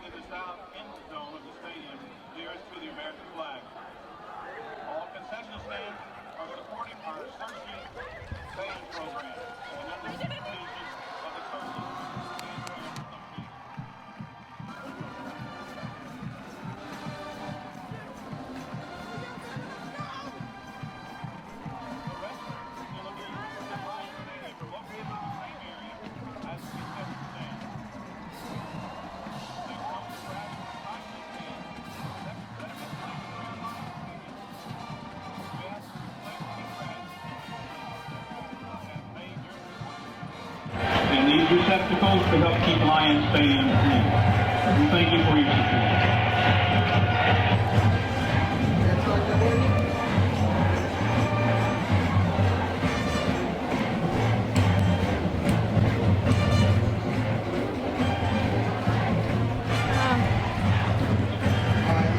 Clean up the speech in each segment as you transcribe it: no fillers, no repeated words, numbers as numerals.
in the south end zone of the stadium nearest to the American flag. All concession stands are supporting our Cersei fan program and under the supervision of the Cersei fan program company. The restaurant facility and Lions Stadium are located in the same area as the concession stand. They come to grab the recycling can. That's better than playing for our Lions Stadium. We ask you to play with the grass and made your and these receptacles to help keep Lions Stadium clean. We thank you for your support.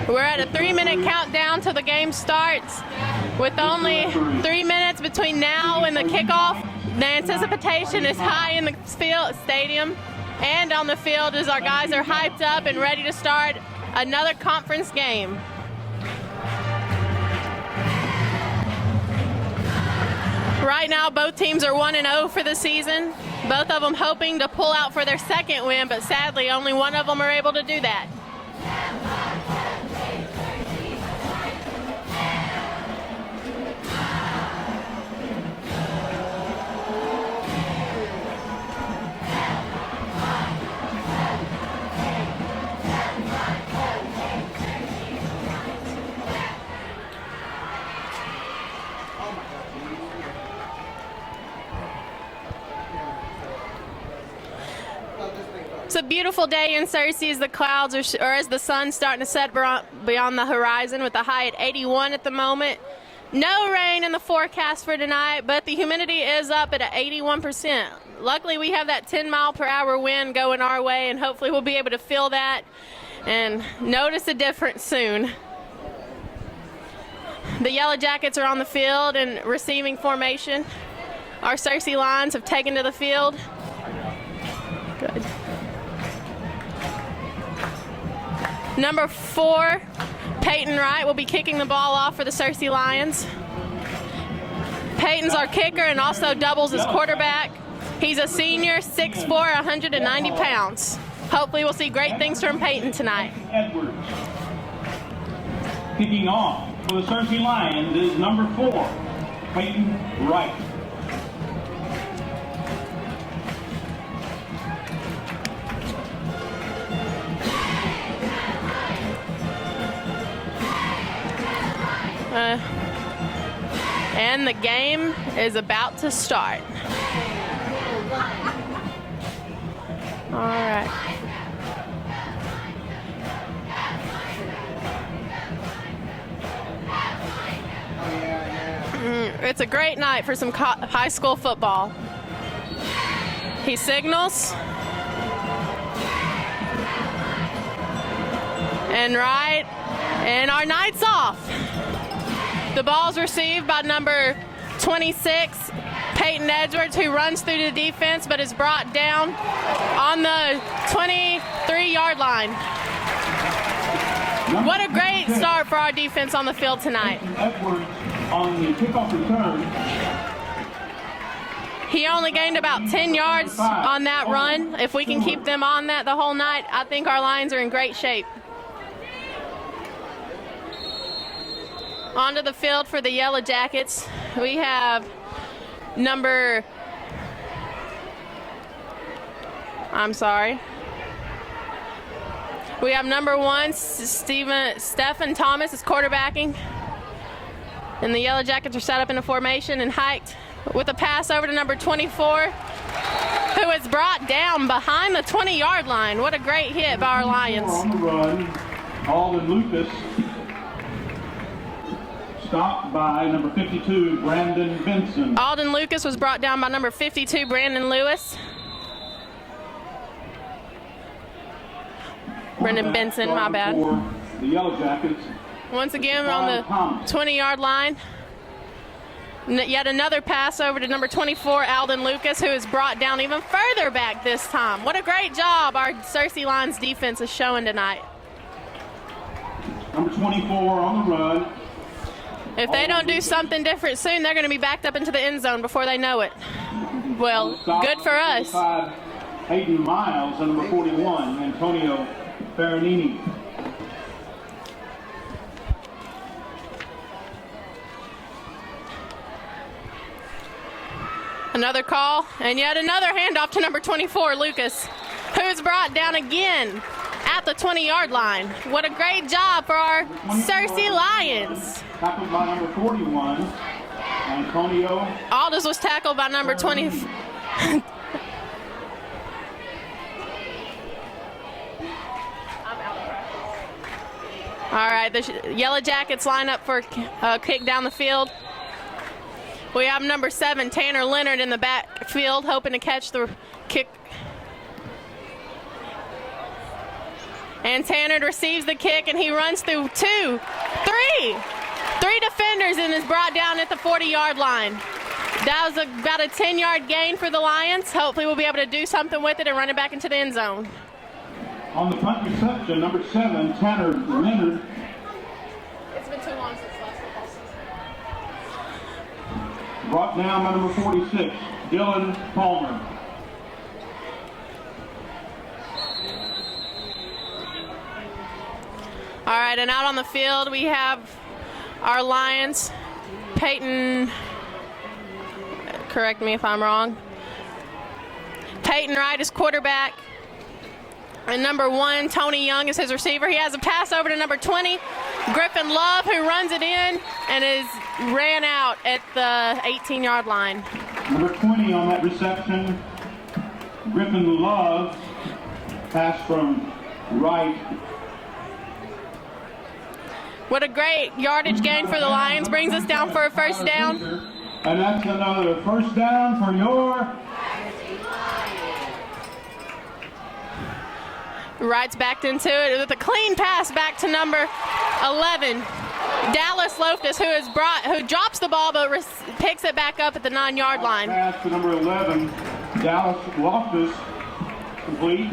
We're at a 3-minute countdown till the game starts. With only 3 minutes between now and the kickoff, the anticipation is high in the stadium and on the field as our guys are hyped up and ready to start another conference game. Right now, both teams are 1-0 for the season. Both of them hoping to pull out for their second win, but sadly, only one of them are able to do that. It's a beautiful day in Cersei as the clouds or as the sun's starting to set beyond the horizon with a high at 81 at the moment. No rain in the forecast for tonight, but the humidity is up at 81%. Luckily, we have that 10-mile-per-hour wind going our way, and hopefully we'll be able to feel that and notice a difference soon. The Yellow Jackets are on the field and receiving formation. Our Cersei Lions have taken to the field. Good. Number 4, Peyton Wright will be kicking the ball off for the Cersei Lions. Peyton's our kicker and also doubles as quarterback. He's a senior, 6'4", 190 pounds. Hopefully we'll see great things from Peyton tonight. Edwards. Kicking off for the Cersei Lions is number 4, Peyton Wright. And the game is about to start. All right. It's a great night for some high school football. He signals. And right, and our night's off. The ball's received by number 26, Peyton Edwards, who runs through the defense but is brought down on the 23-yard line. What a great start for our defense on the field tonight. Edwards on the kickoff return. He only gained about 10 yards on that run. If we can keep them on that the whole night, I think our Lions are in great shape. Onto the field for the Yellow Jackets. We have number, we have number 1, Stephen Thomas is quarterbacking. And the Yellow Jackets are set up in a formation and hiked with a pass over to number 24, who is brought down behind the 20-yard line. What a great hit by our Lions. On the run, Alden Lucas. Stopped by number 52, Brandon Benson. Alden Lucas was brought down by number 52, Brandon Lewis. Brendan Benson, my bad. The Yellow Jackets. Once again, we're on the 20-yard line. Yet another pass over to number 24, Alden Lucas, who is brought down even further back this time. What a great job our Searcy Lions defense is showing tonight. Number 24 on the run. If they don't do something different soon, they're going to be backed up into the end zone before they know it. Well, good for us. Hayden Miles and number 41, Antonio Farinini. Another call, and yet another handoff to number 24, Lucas, who's brought down again at the 20-yard line. What a great job for our Searcy Lions. Tackled by number 41, Antonio. Aldous was tackled by number 20. All right, the Yellow Jackets line up for a kick down the field. We have number 7, Tanner Leonard, in the backfield, hoping to catch the kick. And Tanner receives the kick, and he runs through three defenders, and is brought down at the 40-yard line. That was about a 10-yard gain for the Lions. Hopefully we'll be able to do something with it and run it back into the end zone. On the punt reception, number 7, Tanner Leonard. It's been too long since last football season. Brought down by number 46, Dylan Palmer. All right, and out on the field we have our Lions. Peyton, correct me if I'm wrong. Peyton Wright is quarterback. And number 1, Tony Young, is his receiver. He has a pass over to number 20, Griffin Love, who runs it in and ran out at the 18-yard line. Number 20 on that reception, Griffin Love, pass from Wright. What a great yardage gain for the Lions. Brings us down for a first down. And that's another first down for your... Wright's backed into it with a clean pass back to number 11, Dallas Loftus, who drops the ball but picks it back up at the 9-yard line. Pass to number 11, Dallas Loftus, complete.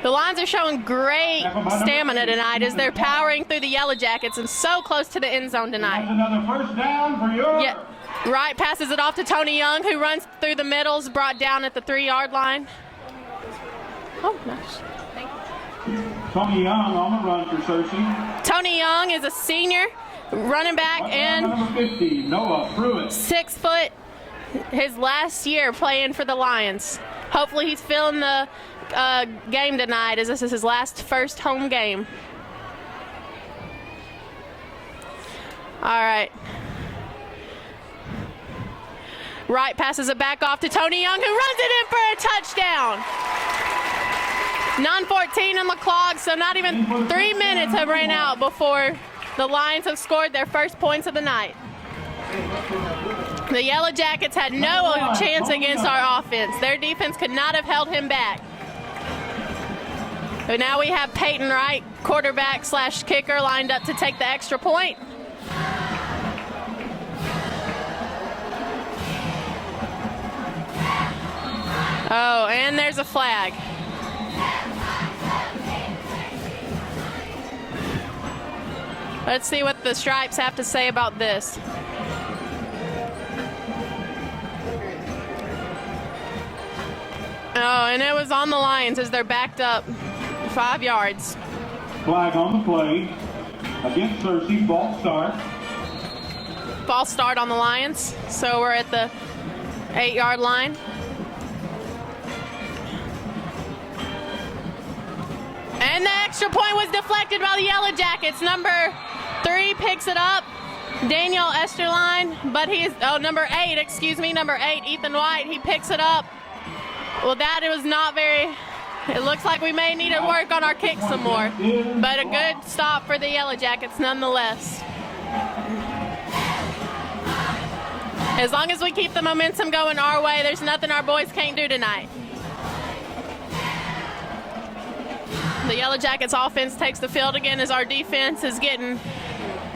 The Lions are showing great stamina tonight as they're powering through the Yellow Jackets and so close to the end zone tonight. That's another first down for your... Yeah. Wright passes it off to Tony Young, who runs through the middles, brought down at the 3-yard line. Oh, nice. Tony Young on the run for Searcy. Tony Young is a senior running back and number 50, Noah Pruitt. 6 foot. His last year playing for the Lions. Hopefully he's feeling the game tonight, as this is his first home game. All right. Wright passes it back off to Tony Young, who runs it in for a touchdown. 9:14 on the clock, so not even 3 minutes have ran out before the Lions have scored their first points of the night. The Yellow Jackets had no chance against our offense. Their defense could not have held him back. But now we have Peyton Wright, quarterback / kicker, lined up to take the extra point. Oh, and there's a flag. Let's see what the Stripes have to say about this. Oh, and it was on the Lions as they're backed up 5 yards. Flag on the play against Searcy, false start. False start on the Lions, so we're at the 8-yard line. And the extra point was deflected by the Yellow Jackets. Number 3 picks it up, Daniel Esterline, but number 8, Ethan White, he picks it up. Well, that was not very, it looks like we may need to work on our kick some more, but a good stop for the Yellow Jackets nonetheless. As long as we keep the momentum going our way, there's nothing our boys can't do tonight. The Yellow Jackets offense takes the field again as our defense is getting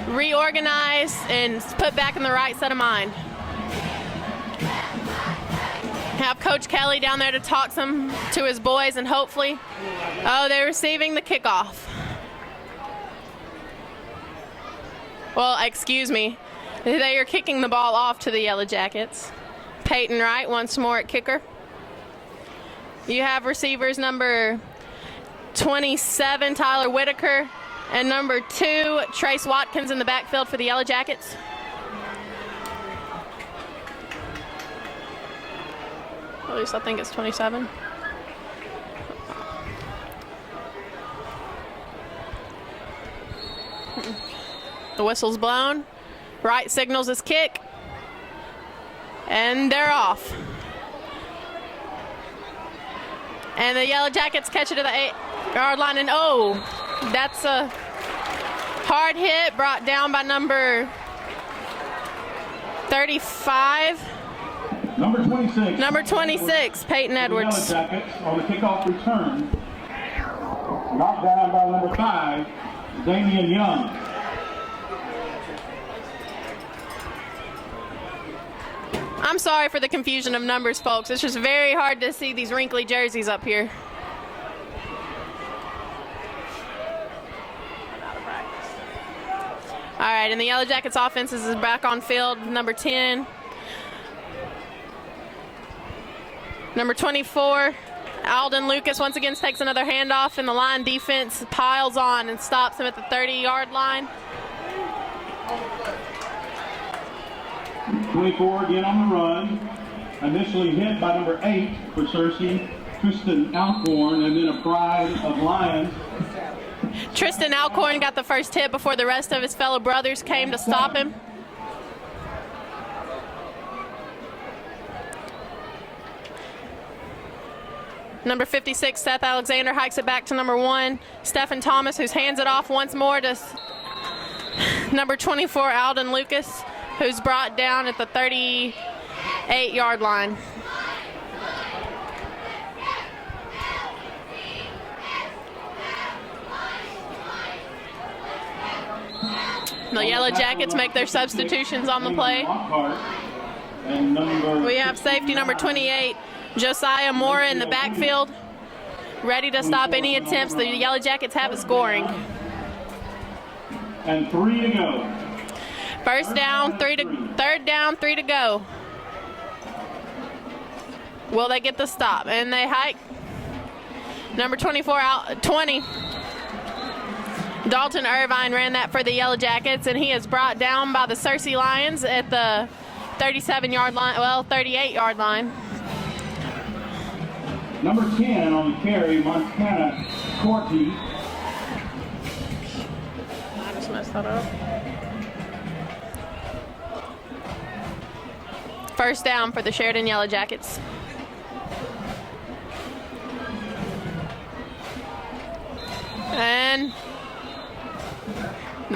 reorganize and put back in the right set of mind. Have Coach Kelly down there to talk some to his boys, and hopefully, they're receiving the kickoff. Well, excuse me. They are kicking the ball off to the Yellow Jackets. Peyton Wright once more at kicker. You have receivers number 27, Tyler Whitaker, and number 2, Trace Watkins in the backfield for the Yellow Jackets. At least I think it's 27. The whistle's blown. Wright signals his kick. And they're off. And the Yellow Jackets catch it to the 8-yard line. And that's a hard hit brought down by number 35. Number 26, Peyton Edwards. Yellow Jackets on the kickoff return. Knocked down by number 5, Damian Young. I'm sorry for the confusion of numbers, folks. It's just very hard to see these wrinkly jerseys up here. All right, and the Yellow Jackets offense is back on field. Number 10. Number 24, Alden Lucas once again takes another handoff, and the line defense piles on and stops him at the 30-yard line. 24 again on the run. Initially hit by number 8 for Cersei, Tristan Alcorn, and then a pride of Lions. Tristan Alcorn got the first hit before the rest of his fellow brothers came to stop him. Number 56, Seth Alexander, hikes it back to number 1, Stephen Thomas, who hands it off once more to number 24, Alden Lucas, who's brought down at the 38-yard line. The Yellow Jackets make their substitutions on the play. We have safety number 28, Josiah Moore in the backfield, ready to stop any attempts the Yellow Jackets have at scoring. And 3 to go. Third down, 3 to go. Will they get the stop? And they hike. Number 24 out, 20. Dalton Irvine ran that for the Yellow Jackets, and he is brought down by the Cersei Lions at the 37-yard line, 38-yard line. Number 10 on the carry, Montana Corti. I just messed that up. First down for the Sheridan Yellow Jackets. And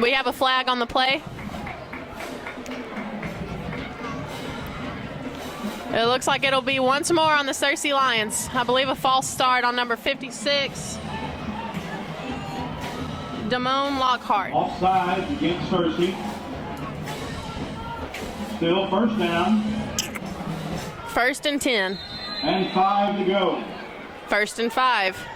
we have a flag on the play. It looks like it'll be once more on the Cersei Lions. I believe a false start on number 56, Damone Lockhart. Offside against Cersei. Still first down. 1st and 10. And 5 to go. 1st and 5.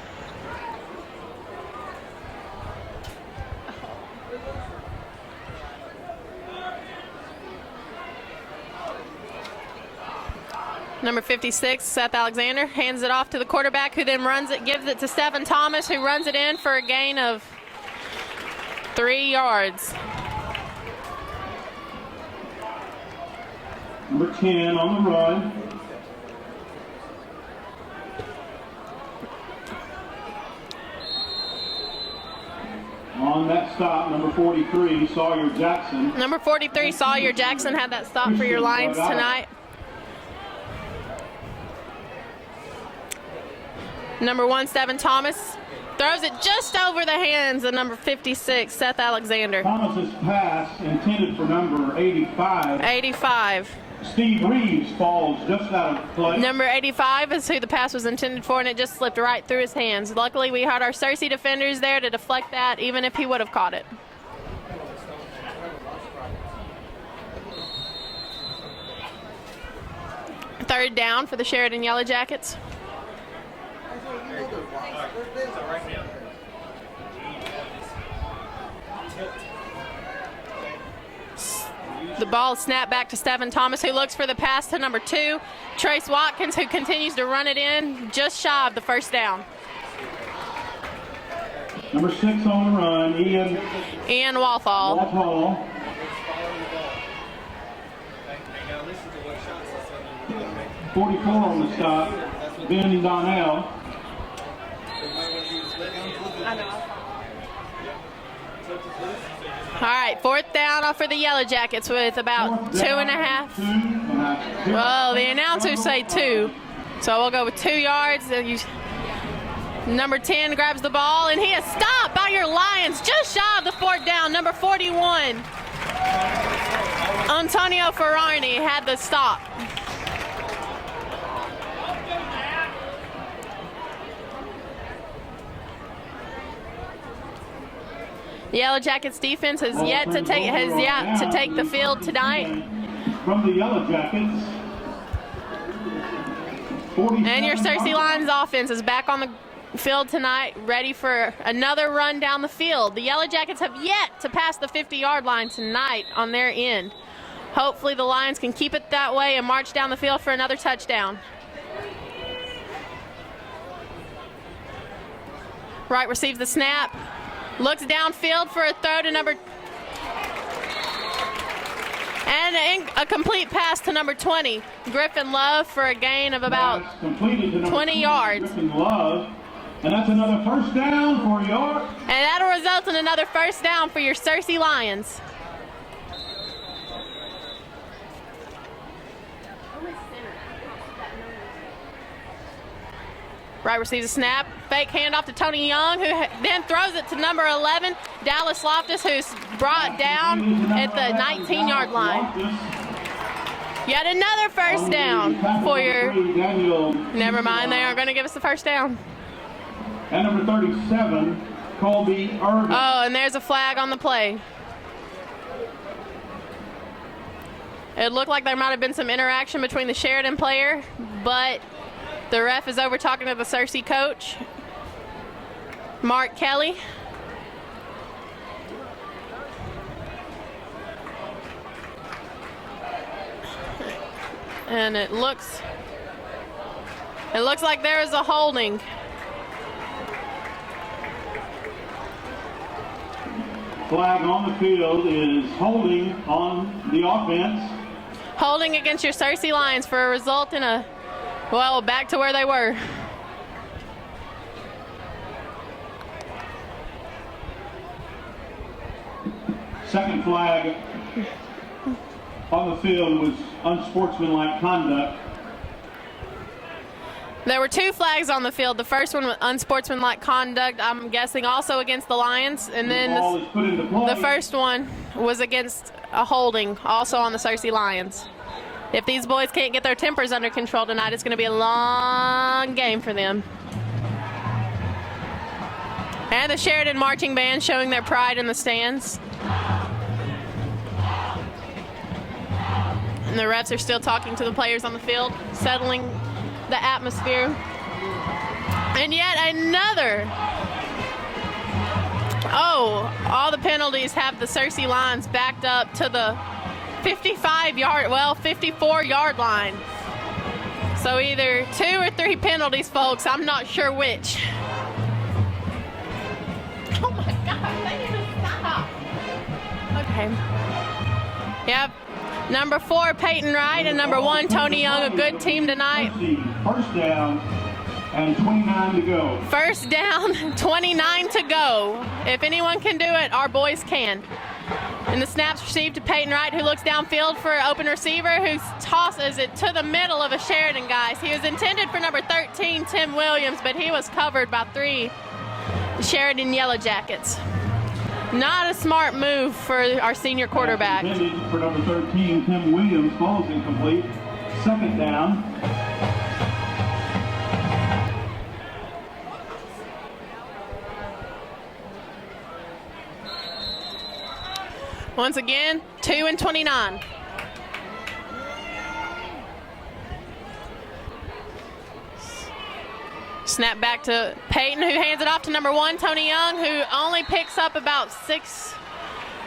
Number 56, Seth Alexander, hands it off to the quarterback, who then runs it, gives it to Stephen Thomas, who runs it in for a gain of 3 yards. Number 10 on the run. On that stop, number 43, Sawyer Jackson. Number 43, Sawyer Jackson, had that stop for your Lions tonight. Number 1, Stephen Thomas, throws it just over the hands of number 56, Seth Alexander. Thomas's pass intended for number 85. 85. Steve Reeves falls just out of play. Number 85 is who the pass was intended for, and it just slipped right through his hands. Luckily, we had our Cersei defenders there to deflect that, even if he would have caught it. third down for the Sheridan Yellow Jackets. The ball is snapped back to Stephen Thomas, who looks for the pass to number 2, Trace Watkins, who continues to run it in just shy of the first down. Number 6 on the run, Ian Walthall. Walthall. 44 on the stop, Ben Donnell. All right, fourth down for the Yellow Jackets with about 2.5. Well, the announcers say 2, so we'll go with 2 yards. Number 10 grabs the ball, and he is stopped by your Lions just shy of the fourth down. Number 41, Antonio Ferrari had the stop. The Yellow Jackets defense has yet to take the field tonight. From the Yellow Jackets. And your Cersei Lions offense is back on the field tonight, ready for another run down the field. The Yellow Jackets have yet to pass the 50-yard line tonight on their end. Hopefully the Lions can keep it that way and march down the field for another touchdown. Wright receives the snap. Looks downfield for a throw to number, and a complete pass to number 20, Griffin Love, for a gain of about 20 yards. Griffin Love, and that's another first down for your. And that'll result in another first down for your Cersei Lions. Wright receives a snap, fake handoff to Tony Young, who then throws it to number 11, Dallas Loftus, who's brought down at the 19-yard line. Yet another first down for your. Never mind, they aren't going to give us the first down. And number 37, Colby Irvin. Oh, and there's a flag on the play. It looked like there might have been some interaction between the Sheridan player, but the ref is over talking to the Cersei coach, Mark Kelly. And it looks like there is a holding. Flag on the field is holding on the offense. Holding against your Cersei Lions for a result in a, well, back to where they were. Second flag on the field was unsportsmanlike conduct. There were two flags on the field. The first one was unsportsmanlike conduct, I'm guessing also against the Lions. And then the first one was against a holding, also on the Cersei Lions. If these boys can't get their tempers under control tonight, it's going to be a long game for them. And the Sheridan marching band showing their pride in the stands. And the refs are still talking to the players on the field, settling the atmosphere. And yet another. Oh, all the penalties have the Cersei Lions backed up to the 54-yard line. So either 2 or 3 penalties, folks. I'm not sure which. Oh my God, they need to stop. Okay. Yep. Number 4, Peyton Wright, and number 1, Tony Young, a good team tonight. First down and 29 to go. First down, 29 to go. If anyone can do it, our boys can. And the snap's received to Peyton Wright, who looks downfield for an open receiver, who tosses it to the middle of a Sheridan guys. He was intended for number 13, Tim Williams, but he was covered by 3 Sheridan Yellow Jackets. Not a smart move for our senior quarterback. Intended for number 13, Tim Williams, falls incomplete. Second down. Once again, 2 and 29. Snap back to Peyton, who hands it off to number 1, Tony Young, who only picks up about 6,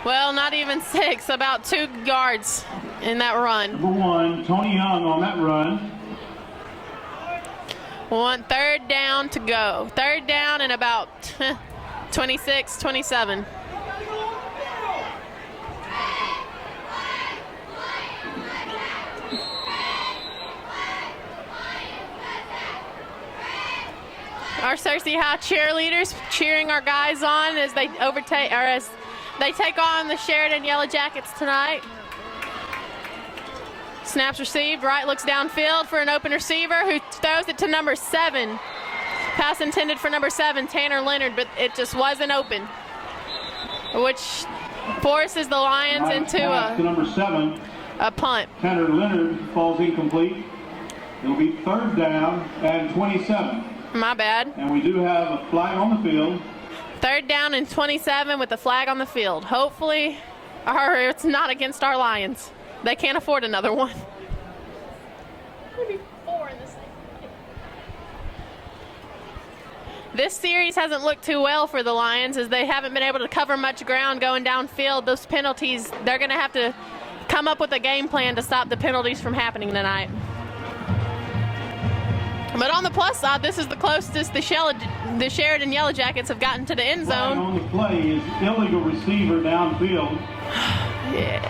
well, not even 6, about 2 yards in that run. Number 1, Tony Young on that run. One third down to go. Third down and about 26, 27. Our Searcy High cheerleaders cheering our guys on as they take on the Sheridan Yellow Jackets tonight. Snaps received. Wright looks downfield for an open receiver who throws it to number 7. Pass intended for number 7, Tanner Leonard, but it just wasn't open, which forces the Lions into to number 7. A punt. Tanner Leonard falls incomplete. It'll be third down and 27. My bad. And we do have a flag on the field. Third down and 27 with the flag on the field. Hopefully, it's not against our Lions. They can't afford another one. Maybe 4 in this thing. This series hasn't looked too well for the Lions as they haven't been able to cover much ground going downfield. Those penalties, they're going to have to come up with a game plan to stop the penalties from happening tonight. But on the plus side, this is the closest the Sheridan Yellow Jackets have gotten to the end zone. On the play is illegal receiver downfield. Yeah.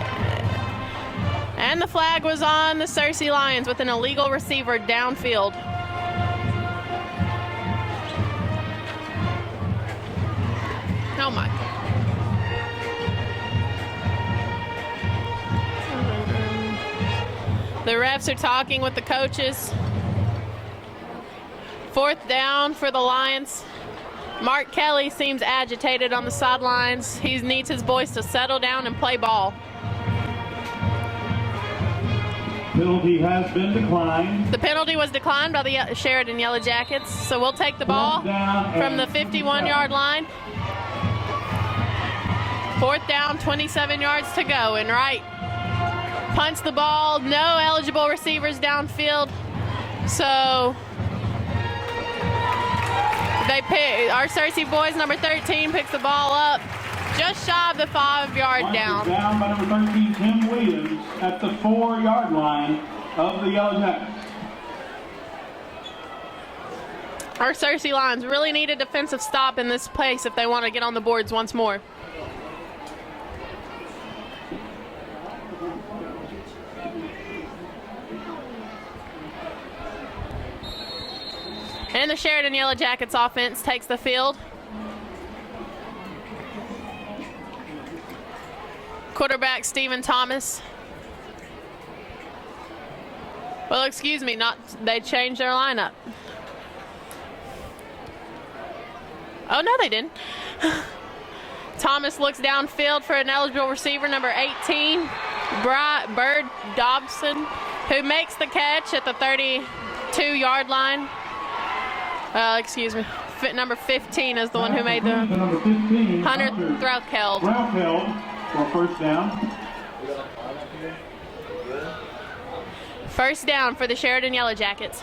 And the flag was on the Searcy Lions with an illegal receiver downfield. Oh my. The refs are talking with the coaches. Fourth down for the Lions. Mark Kelly seems agitated on the sidelines. He needs his boys to settle down and play ball. Penalty has been declined. The penalty was declined by the Sheridan Yellow Jackets, so we'll take the ball from the 51-yard line. Fourth down, 27 yards to go, and Wright punts the ball. No eligible receivers downfield, so our Searcy boys, number 13, picks the ball up just shy of the 5-yard down. Down by number 13, Tim Williams, at the 4-yard line of the Yellow Jackets. Our Searcy Lions really need a defensive stop in this place if they want to get on the boards once more. And the Sheridan Yellow Jackets offense takes the field. Quarterback Stephen Thomas. Well, excuse me, they changed their lineup. Oh, no, they didn't. Thomas looks downfield for an eligible receiver, number 18, Bird Dobson, who makes the catch at the 32-yard line. Excuse me. Number 15 is the one who made the number 15, Hunter Threlkeld. For first down. First down for the Sheridan Yellow Jackets.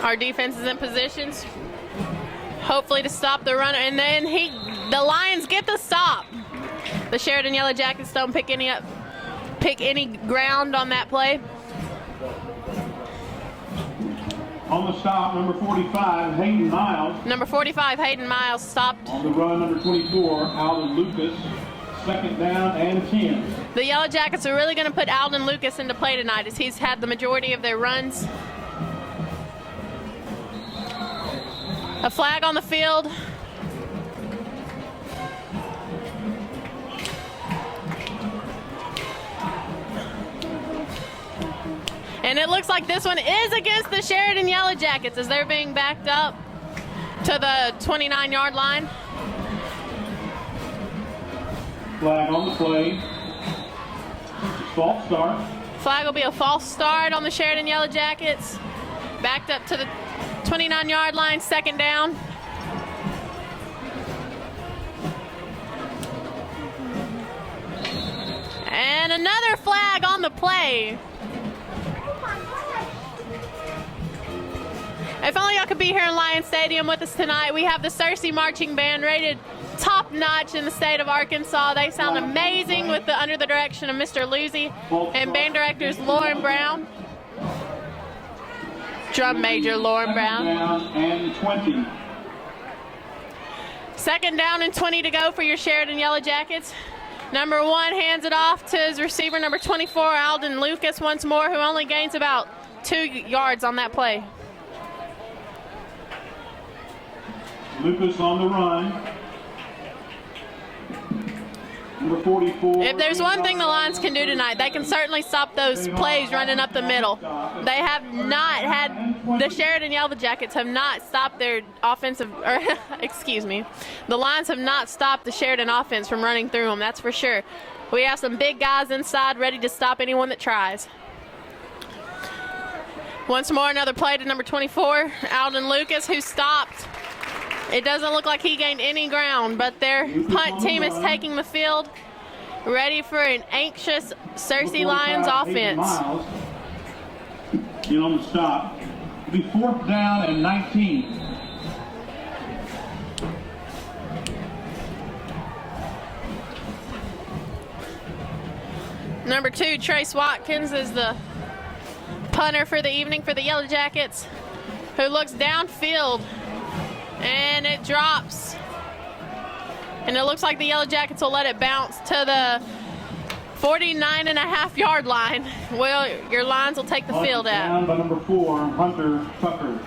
Our defense is in positions, hopefully to stop the runner, and then the Lions get the stop. The Sheridan Yellow Jackets don't pick any ground on that play. On the stop, number 45, Hayden Miles. Number 45, Hayden Miles, stopped. On the run, number 24, Alden Lucas. Second down and 10. The Yellow Jackets are really going to put Alden Lucas into play tonight as he's had the majority of their runs. A flag on the field. And it looks like this one is against the Sheridan Yellow Jackets as they're being backed up to the 29-yard line. Flag on the play. False start. Flag will be a false start on the Sheridan Yellow Jackets. Backed up to the 29-yard line, second down. another flag on the play. If only y'all could be here in Lion Stadium with us tonight. We have the Searcy Marching Band rated top notch in the state of Arkansas. They sound amazing under the direction of Mr. Lucy and band directors Lauren Brown. Drum major Lauren Brown. And 20. Second down and 20 to go for your Sheridan Yellow Jackets. Number 1 hands it off to his receiver, number 24, Alden Lucas, once more, who only gains about 2 yards on that play. Lucas on the run. Number 44. If there's one thing the Lions can do tonight, they can certainly stop those plays running up the middle. They have not had, the Sheridan Yellow Jackets have not stopped their offensive, or excuse me, the Lions have not stopped the Sheridan offense from running through them, that's for sure. We have some big guys inside ready to stop anyone that tries. Once more, another play to number 24, Alden Lucas, who stopped. It doesn't look like he gained any ground, but their punt team is taking the field, ready for an anxious Searcy Lions offense. Get on the stop. It'll be 4th down and 19. Number 2, Trace Watkins, is the punter for the evening for the Yellow Jackets, who looks downfield. And it drops. And it looks like the Yellow Jackets will let it bounce to the 49.5-yard line. Well, your Lions will take the field out. Down by number 4, Hunter Tucker.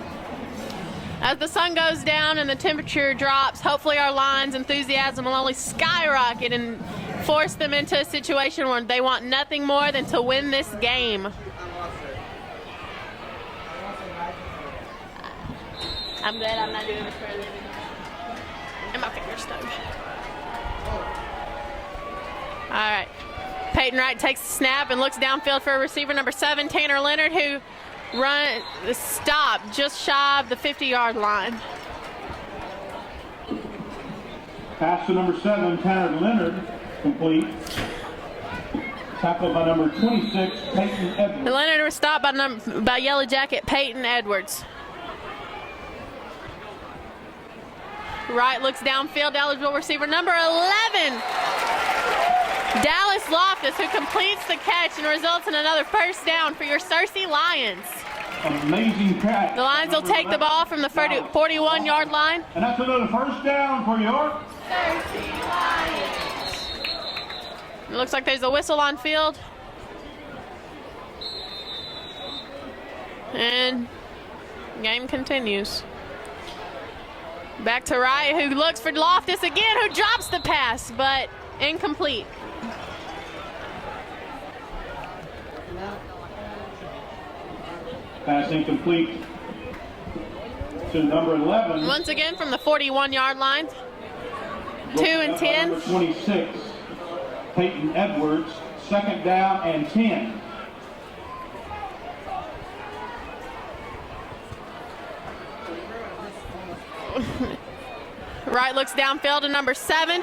As the sun goes down and the temperature drops, hopefully our Lions' enthusiasm will only skyrocket and force them into a situation where they want nothing more than to win this game. I'm glad I'm not doing this for a living. And my finger's stuck. All right. Peyton Wright takes the snap and looks downfield for a receiver, number 7, Tanner Leonard, who stopped just shy of the 50-yard line. Pass to number 7, Tanner Leonard, complete. Tackled by number 26, Peyton Edwards. Leonard was stopped by Yellow Jacket Peyton Edwards. Wright looks downfield, eligible receiver number 11, Dallas Loftus, who completes the catch and results in another first down for your Searcy Lions. Amazing catch. The Lions will take the ball from the 41-yard line. And that's another first down for your Searcy Lions. It looks like there's a whistle on field. And game continues. Back to Wright, who looks for Loftus again, who drops the pass, but incomplete. pass incomplete to number 11. Once again from the 41-yard line. 2 and 10. Number 26, Peyton Edwards, 2nd down and 10. Wright looks downfield to number 7,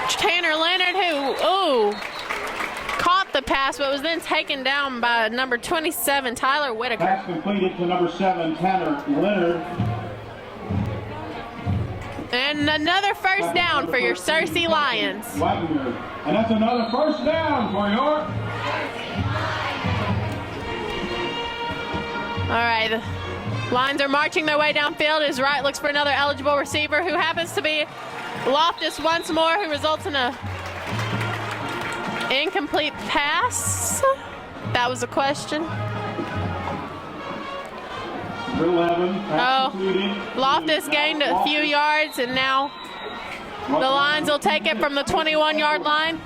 Tanner Leonard, who caught the pass but was then taken down by number 27, Tyler Whitaker. Pass completed to number 7, Tanner Leonard. And another first down for your Searcy Lions. Wagner. And that's another first down for your. All right, the Lions are marching their way downfield as Wright looks for another eligible receiver who happens to be Loftus once more, who results in a incomplete pass. That was a question. Number 11, pass completed. Loftus gained a few yards, and now the Lions will take it from the 21-yard line.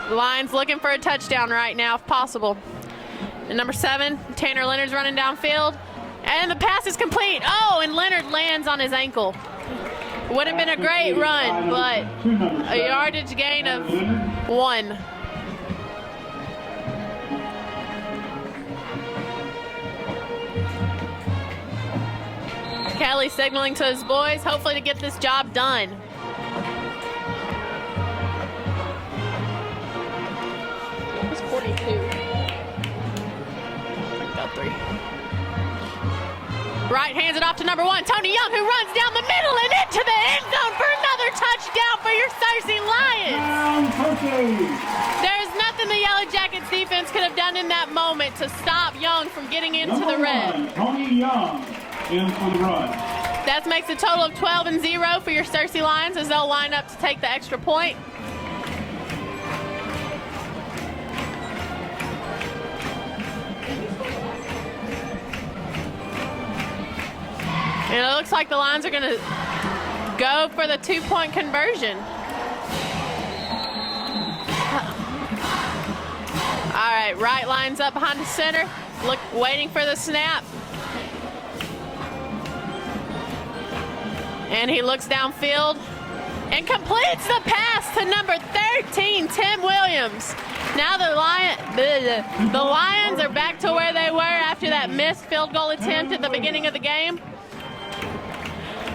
The Lions looking for a touchdown right now, if possible. And number 7, Tanner Leonard's running downfield. And the pass is complete. Oh, and Leonard lands on his ankle. Would have been a great run, but a yardage gain of 1. Kelly signaling to his boys, hopefully to get this job done. hands it off to number 1, Tony Young, who runs down the middle and into the end zone for another touchdown for your Cersei Lions. There's nothing the Yellow Jackets defense could have done in that moment to stop Young from getting into the red. Tony Young in for the run. That makes a total of 12-0 for your Cersei Lions as they'll line up to take the extra point. And it looks like the Lions are going to go for the 2-point conversion. All right, right lines up behind the center, waiting for the snap. And he looks downfield and completes the pass to number 13, Tim Williams. Now the Lions are back to where they were after that missed field goal attempt at the beginning of the game.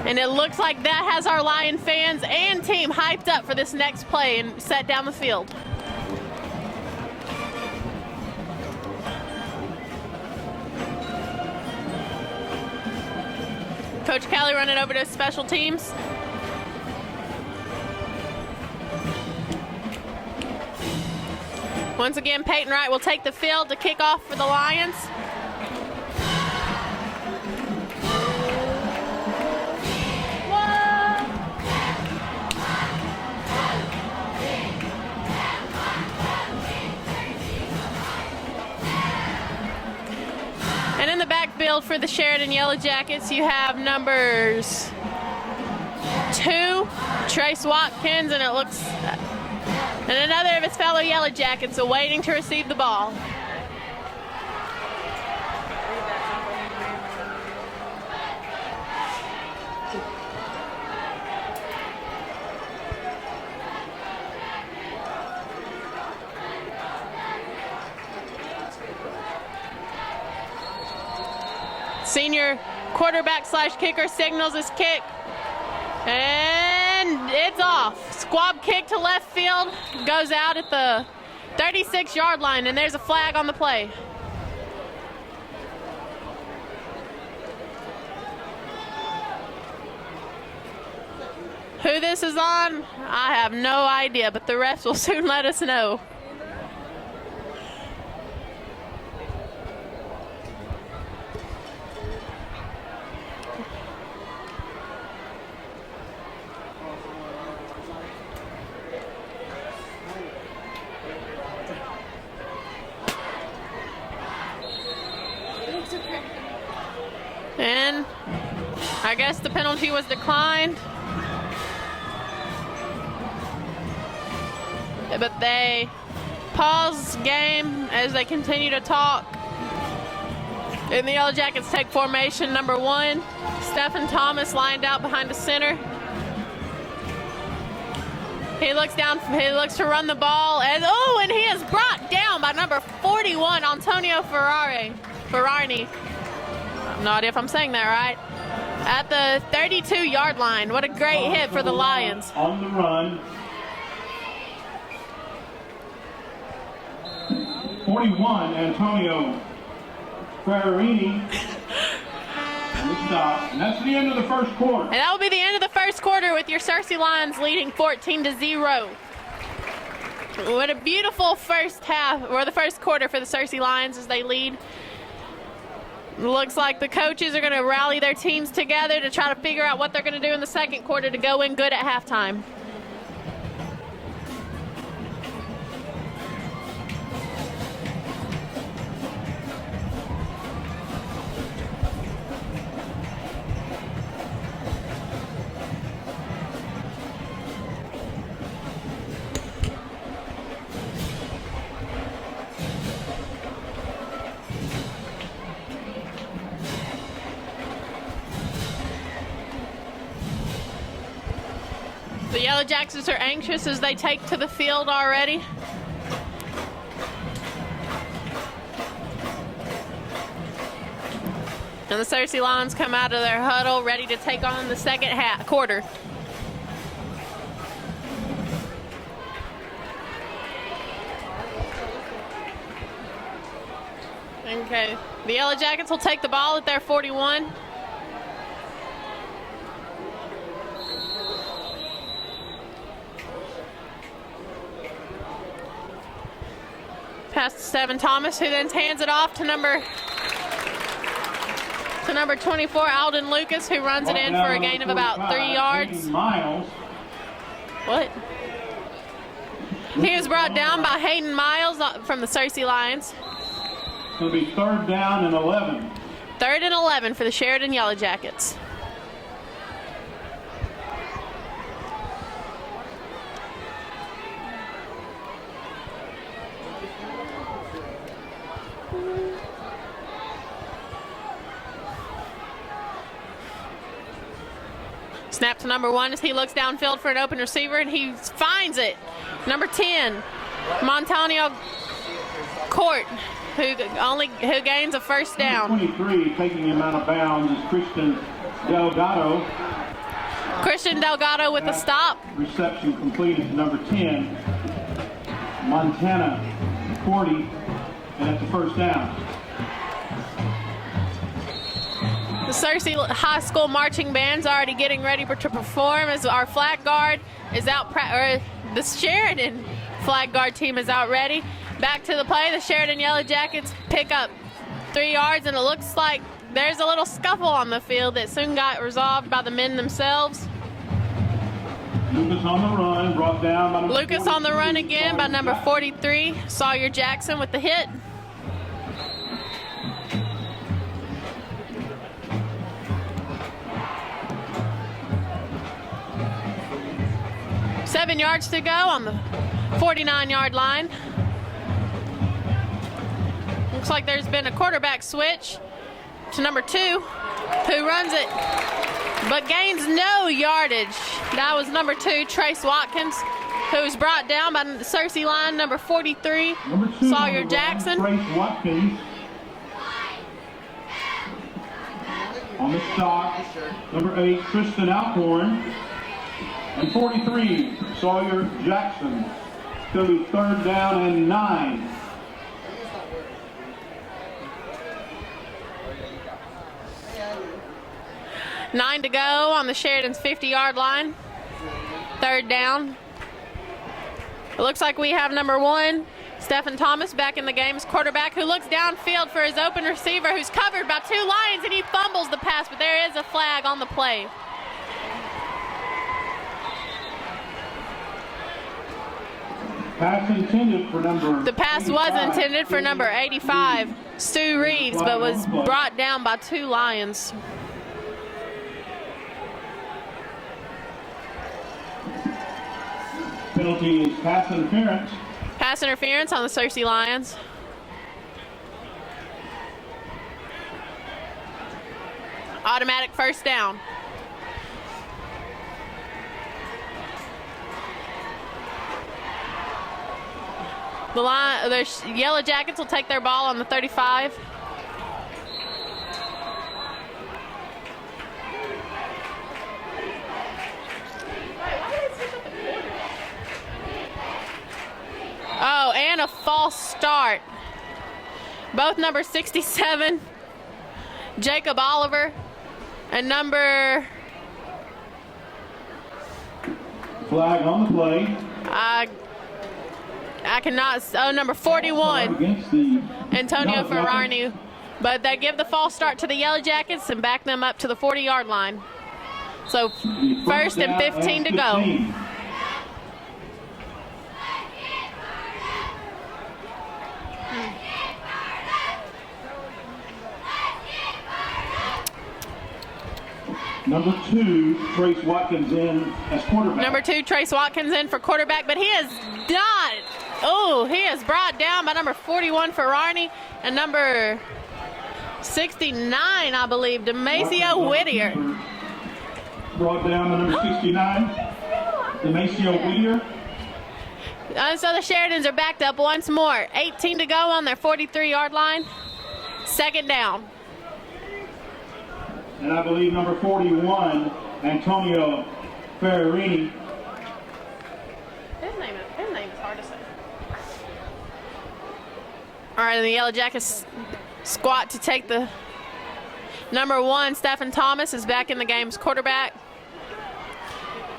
And it looks like that has our Lion fans and team hyped up for this next play and set down the field. Coach Kelly running over to special teams. Once again, Peyton Wright will take the field to kick off for the Lions. And in the backfield for the Sheridan Yellow Jackets, you have numbers 2, Trace Watkins, and another of his fellow Yellow Jackets awaiting to receive the ball. Senior quarterback / kicker signals his kick. And it's off. Squab kick to left field. Goes out at the 36-yard line, and there's a flag on the play. Who this is on, I have no idea, but the refs will soon let us know. And I guess the penalty was declined. But they pause game as they continue to talk. And the Yellow Jackets take formation number 1. Stephen Thomas lined out behind the center. He looks down, he looks to run the ball, and he is brought down by number 41, Antonio Ferrari. I have no idea if I'm saying that right. At the 32-yard line. What a great hit for the Lions. On the run. 41, Antonio Ferrarini. And the stop. And that's the end of the first quarter. And that will be the end of the first quarter with your Cersei Lions leading 14-0. What a beautiful first half, or the first quarter for the Cersei Lions as they lead. Looks like the coaches are going to rally their teams together to try to figure out what they're going to do in the second quarter to go in good at halftime. The Yellow Jackets are anxious as they take to the field already. And the Cersei Lions come out of their huddle ready to take on the second quarter. Okay, the Yellow Jackets will take the ball at their 41. pass to Stephen Thomas, who then hands it off to number 24, Alden Lucas, who runs it in for a gain of about 3 yards. Miles. What? He was brought down by Hayden Miles from the Searcy Lions. It'll be 3rd down and 11. 3rd and 11 for the Sheridan Yellow Jackets. Snap to number 1 as he looks downfield for an open receiver, and he finds it. Number 10, Montanio Court, who gains a 1st down. 23 taking him out of bounds is Christian Delgado. Christian Delgado with the stop. Reception completed to number 10, Montana 40, and that's a 1st down. The Searcy High School marching band's already getting ready to perform as our flag guard is out, the Sheridan flag guard team is out ready. Back to the play, the Sheridan Yellow Jackets pick up 3 yards, and it looks like there's a little scuffle on the field that soon got resolved by the men themselves. Lucas on the run, brought down by number Lucas on the run again by number 43, Sawyer Jackson with the hit. Seven yards to go on the 49-yard line. Looks like there's been a quarterback switch to number 2, who runs it but gains no yardage. That was number 2, Trace Watkins, who's brought down by the Searcy line, number 43, Sawyer Jackson. Trace Watkins on the stop, number 8, Tristan Alcorn, and 43, Sawyer Jackson. It's going to be 3rd down and 9. Nine to go on the Sheridan's 50-yard line. 3rd down. It looks like we have number 1, Stephen Thomas, back in the game as quarterback, who looks downfield for his open receiver, who's covered by 2 Lions, and he fumbles the pass, but there is a flag on the play. Pass intended for number The pass was intended for number 85, Stu Reeves, but was brought down by 2 Lions. Penalty is pass interference. Pass interference on the Searcy Lions. Automatic 1st down. The Yellow Jackets will take their ball on the 35. Oh, and a false start. Both number 67, Jacob Oliver, and number... Flag on the play. I cannot, number 41, Antonio Ferrari. But they give the false start to the Yellow Jackets and back them up to the 40-yard line. So 1st and 15 to go. Number 2, Trace Watkins in as quarterback. Number 2, Trace Watkins in for quarterback, but he is not. Oh, he is brought down by number 41, Ferrari, and number 69, I believe, Demasio Whittier. Brought down by number 69, Demasio Whittier. So the Sheridans are backed up once more. 18 to go on their 43-yard line. 2nd down. And I believe number 41, Antonio Ferrarini. His name is hard to say. All right, and the Yellow Jackets squat to take the number 1, Stephen Thomas, is back in the game as quarterback.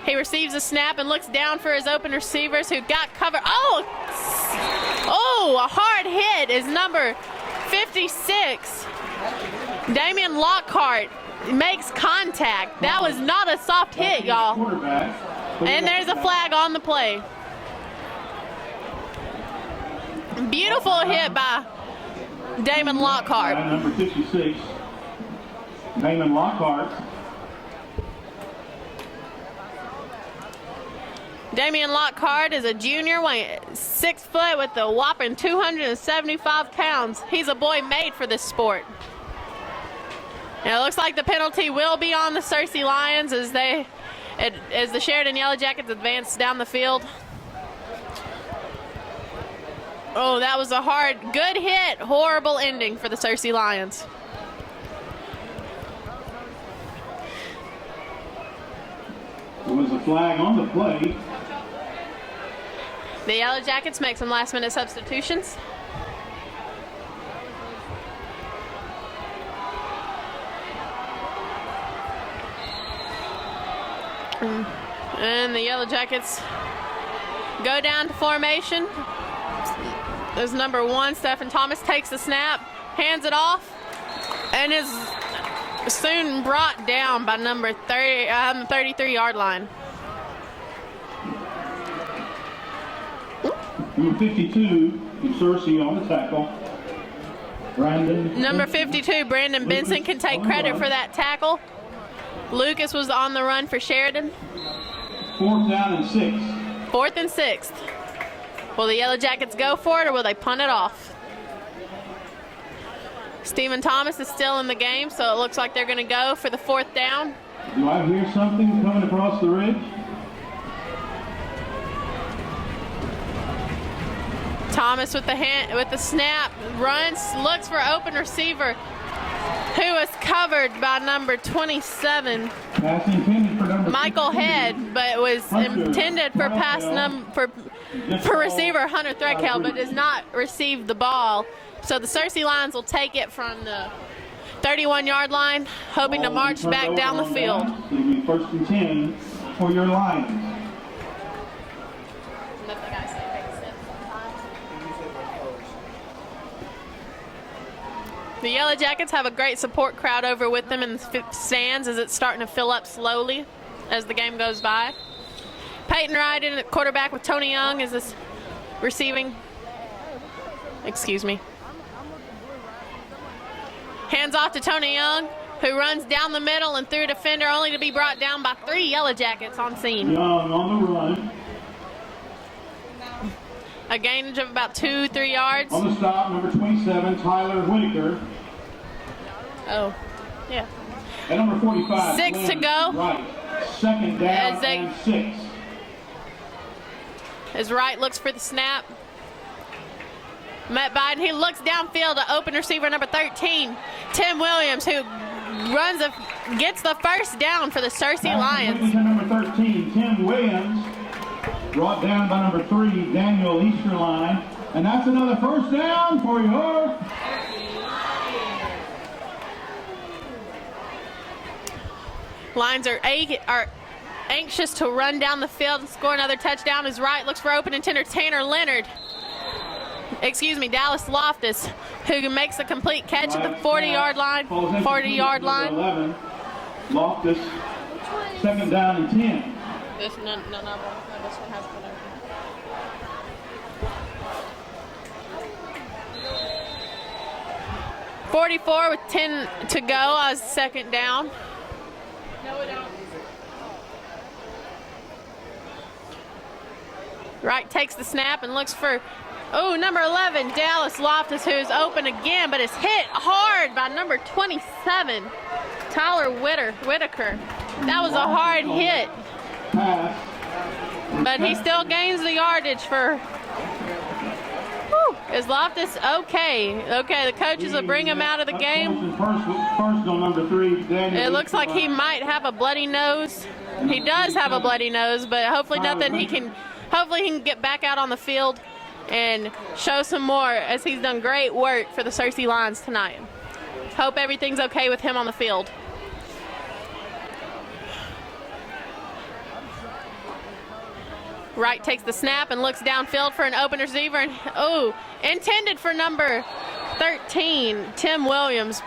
He receives a snap and looks down for his open receivers who got covered. Oh, a hard hit is number 56. Damian Lockhart makes contact. That was not a soft hit, y'all. And there's a flag on the play. Beautiful hit by Damon Lockhart. Number 56, Damon Lockhart. Damian Lockhart is a junior, weighing 6 foot with a whopping 275 pounds. He's a boy made for this sport. And it looks like the penalty will be on the Searcy Lions as the Sheridan Yellow Jackets advance down the field. Oh, that was a good hit, horrible ending for the Searcy Lions. There was a flag on the play. The Yellow Jackets make some last-minute substitutions. And the Yellow Jackets go down to formation. There's number 1, Stephen Thomas, takes the snap, hands it off, and is soon brought down by number 30 on the 33-yard line. Number 52, Searcy on the tackle. Number 52, Brandon Benson, can take credit for that tackle. Lucas was on the run for Sheridan. 4th down and 6. 4th and 6. Will the Yellow Jackets go for it, or will they punt it off? Stephen Thomas is still in the game, so it looks like they're going to go for the 4th down. Do I hear something coming across the ridge? Thomas with the snap, runs, looks for open receiver, who was covered by number 27, Michael Head, but was intended for for receiver Hunter Threadkill, but does not receive the ball. So the Searcy Lions will take it from the 31-yard line, hoping to march back down the field. It'll be 1st and 10 for your Lions. The Yellow Jackets have a great support crowd over with them in the stands as it's starting to fill up slowly as the game goes by. Peyton Wright in at quarterback with Tony Young is this receiving. Excuse me. Hands off to Tony Young, who runs down the middle and through a defender, only to be brought down by 3 Yellow Jackets on scene. Young on the run. A gain of about 2-3 yards. On the stop, number 27, Tyler Whitaker. Oh, yeah. And number 45, 6 to go. Right. 2nd down and 6. As Wright looks for the snap. Matt Biden, he looks downfield to open receiver number 13, Tim Williams, who gets the 1st down for the Searcy Lions. Number 13, Tim Williams, brought down by number 3, Daniel Easterline. And that's another 1st down for your... Lions are anxious to run down the field and score another touchdown as Wright looks for open intender Tanner Leonard. Dallas Loftus, who makes a complete catch at the 40-yard line. 40-yard line. 11, Loftus, 2nd down and 10. This one has to go. 44 with 10 to go as 2nd down. No, we don't. Wright takes the snap and looks for, number 11, Dallas Loftus, who's open again, but is hit hard by number 27, Tyler Whitaker. That was a hard hit. But he still gains the yardage for, is Loftus okay? Okay, the coaches will bring him out of the game. First on number 3, Daniel. It looks like he might have a bloody nose. He does have a bloody nose, but hopefully he can get back out on the field and show some more, as he's done great work for the Searcy Lions tonight. Hope everything's okay with him on the field. Wright takes the snap and looks downfield for an open receiver, and intended for number 13, Tim Williams.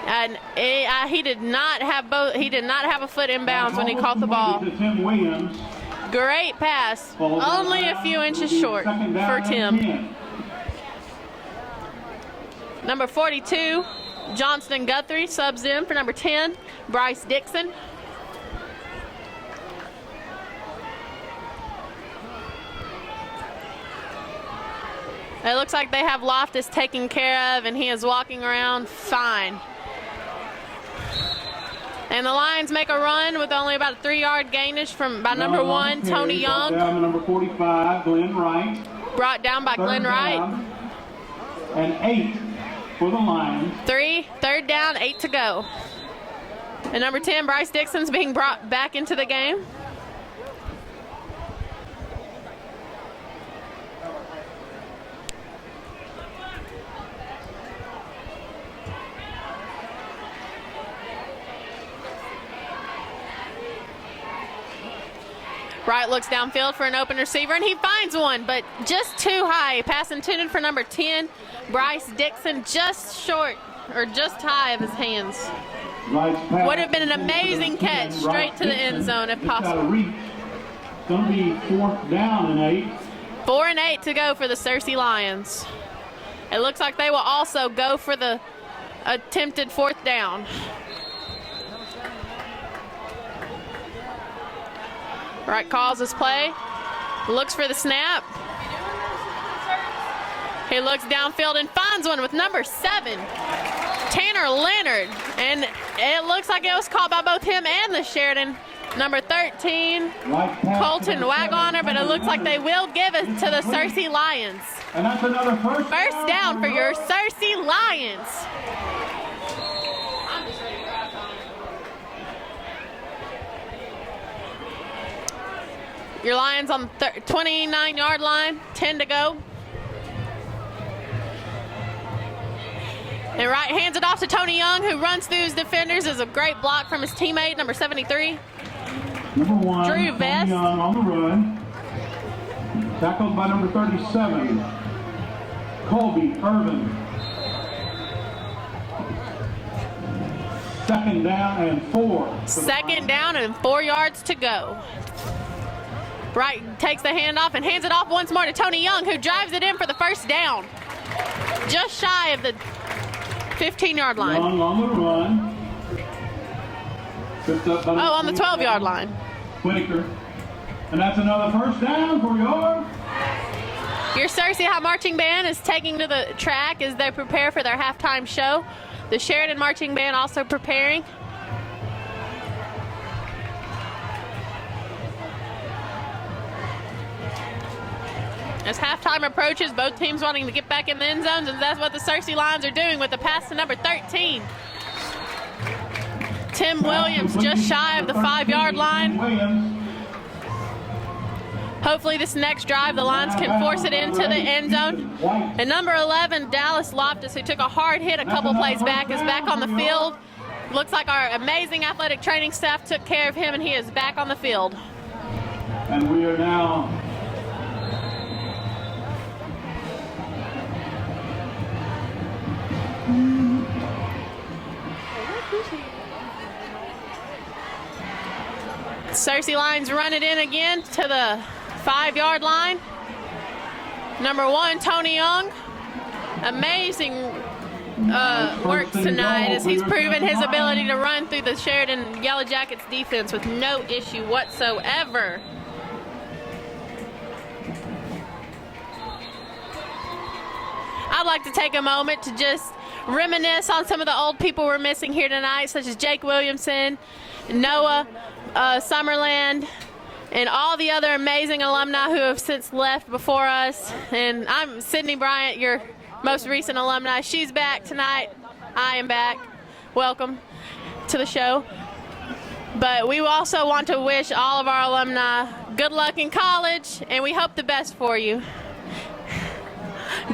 And he did not have a foot inbounds when he caught the ball. Tim Williams. Great pass, only a few inches short for Tim. Number 42, Johnston Guthrie subs in for number 10, Bryce Dixon. It looks like they have Loftus taken care of, and he is walking around fine. And the Lions make a run with only about a 3-yard gainage by number 1, Tony Young. Down to number 45, Glenn Wright. Brought down by Glenn Wright. And 8 for the Lions. Third down, 8 to go. And number 10, Bryce Dixon's being brought back into the game. Wright looks downfield for an open receiver, and he finds one, but just too high. Pass intended for number 10, Bryce Dixon, just short or just high of his hands. Would have been an amazing catch straight to the end zone if possible. It's going to be 4th down and 8. 4 and 8 to go for the Searcy Lions. It looks like they will also go for the attempted 4th down. Wright calls his play, looks for the snap. He looks downfield and finds one with number 7, Tanner Leonard. And it looks like it was called by both him and the Sheridan. Number 13, Colton Wagoner, but it looks like they will give it to the Searcy Lions. And that's another first down for your Searcy Lions. Your Lions on the 29-yard line, 10 to go. And Wright hands it off to Tony Young, who runs through his defenders. Is a great block from his teammate, number 73. Number 1, Drew Vest. Tony Young on the run. Tackled by number 37, Colby Irvin. 2nd down and 4. 2nd down and 4 yards to go. Wright takes the handoff and hands it off once more to Tony Young, who drives it in for the 1st down. Just shy of the 15-yard line. Young on the run. On the 12-yard line. Whitaker. And that's another 1st down for your Searcy High Marching Band is taking to the track as they prepare for their halftime show. The Sheridan Marching Band also preparing. As halftime approaches, both teams wanting to get back in the end zones, and that's what the Searcy Lions are doing with the pass to number 13. Tim Williams just shy of the 5-yard line. Hopefully this next drive, the Lions can force it into the end zone. And number 11, Dallas Loftus, who took a hard hit a couple plays back, is back on the field. Looks like our amazing athletic training staff took care of him, and he is back on the field. And we are now Searcy Lions run it in again to the 5-yard line. Number 1, Tony Young. Amazing work tonight as he's proven his ability to run through the Sheridan Yellow Jackets defense with no issue whatsoever. I'd like to take a moment to just reminisce on some of the old people we're missing here tonight, such as Jake Williamson, Noah Summerland, and all the other amazing alumni who have since left before us. And I'm Sydney Bryant, your most recent alumni. She's back tonight. I am back. Welcome to the show. But we also want to wish all of our alumni good luck in college, and we hope the best for you.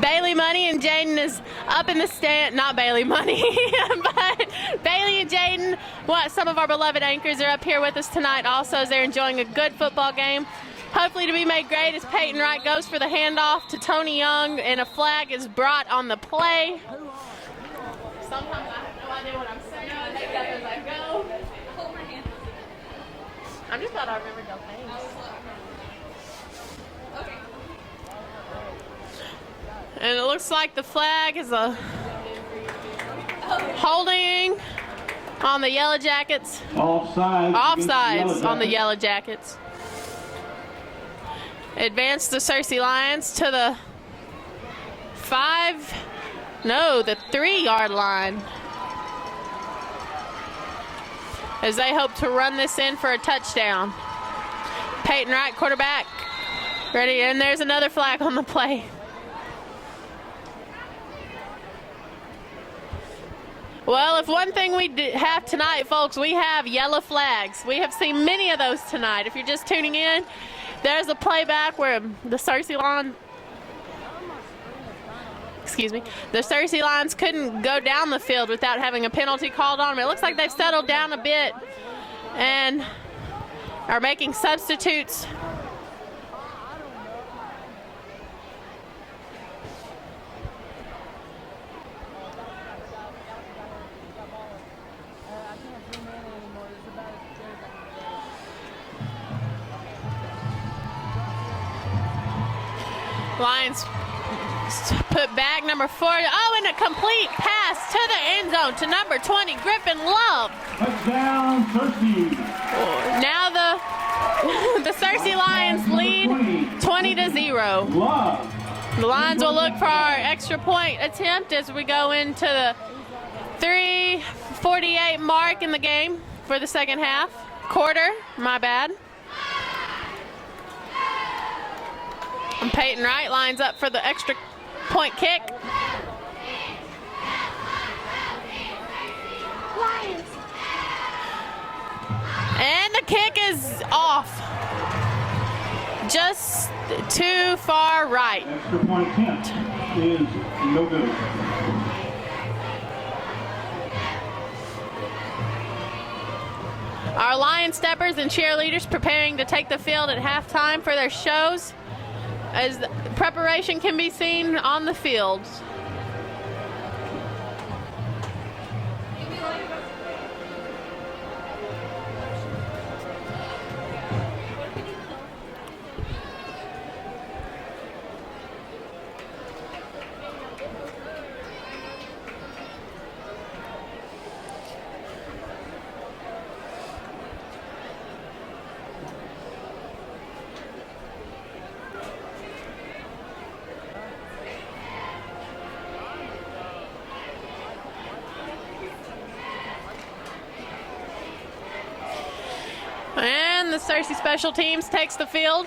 Bailey Money and Jaden is up in the stand. Not Bailey Money, but Bailey and Jaden, some of our beloved anchors, are up here with us tonight also as they're enjoying a good football game. hopefully to be made great as Peyton Wright goes for the handoff to Tony Young, and a flag is brought on the play. Sometimes I have no idea what I'm saying. I make up as I go. I'm just glad I remembered those names. Okay. And it looks like the flag is a holding on the Yellow Jackets. Offsides on the Yellow Jackets. Advance the Searcy Lions to the 3-yard line as they hope to run this in for a touchdown. Peyton Wright, quarterback, ready, and there's another flag on the play. Well, if one thing we have tonight, folks, we have yellow flags. We have seen many of those tonight. If you're just tuning in, there's a playback where the Searcy Lions couldn't go down the field without having a penalty called on them. It looks like they've settled down a bit and are making substitutes. Lions put back number 4. Oh, and a complete pass to the end zone to number 20, Griffin Love. Touchdown, Searcy. Now the Searcy Lions lead 20-0. Love. The Lions will look for our extra point attempt as we go into the 3:48 mark in the game for the second half. Quarter, my bad. And Peyton Wright lines up for the extra point kick. Lions. And the kick is off. Just too far right. Extra point attempt is no good. Our Lion Steppers and cheerleaders preparing to take the field at halftime for their shows, as preparation can be seen on the fields. And the Searcy Special Teams takes the field.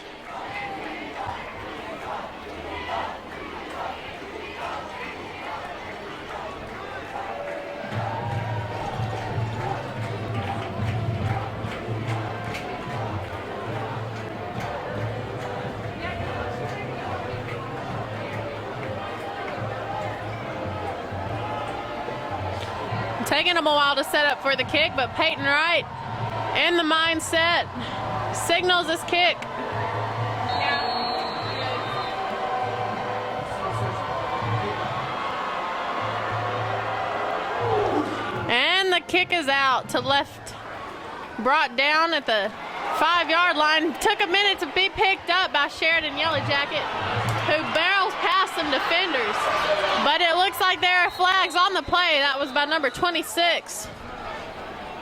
Taking them a while to set up for the kick, but Peyton Wright in the mindset signals this kick. And the kick is out to left, brought down at the 5-yard line. Took a minute to be picked up by Sheridan Yellow Jacket, who barrels past some defenders. But it looks like there are flags on the play. That was by number 26.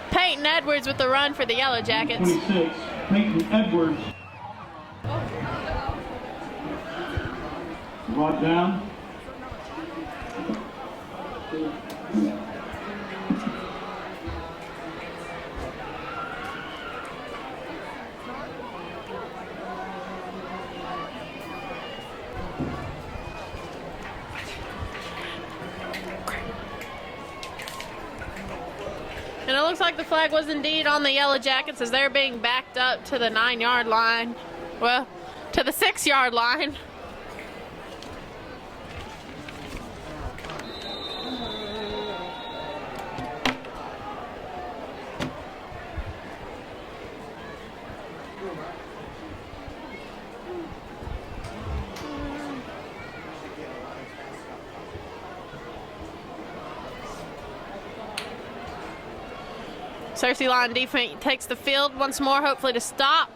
Peyton Edwards with the run for the Yellow Jackets. 26, Peyton Edwards. Brought down. And it looks like the flag was indeed on the Yellow Jackets as they're being backed up to the 9-yard line. Well, to the 6-yard line. Cersei Lion defense takes the field once more, hopefully to stop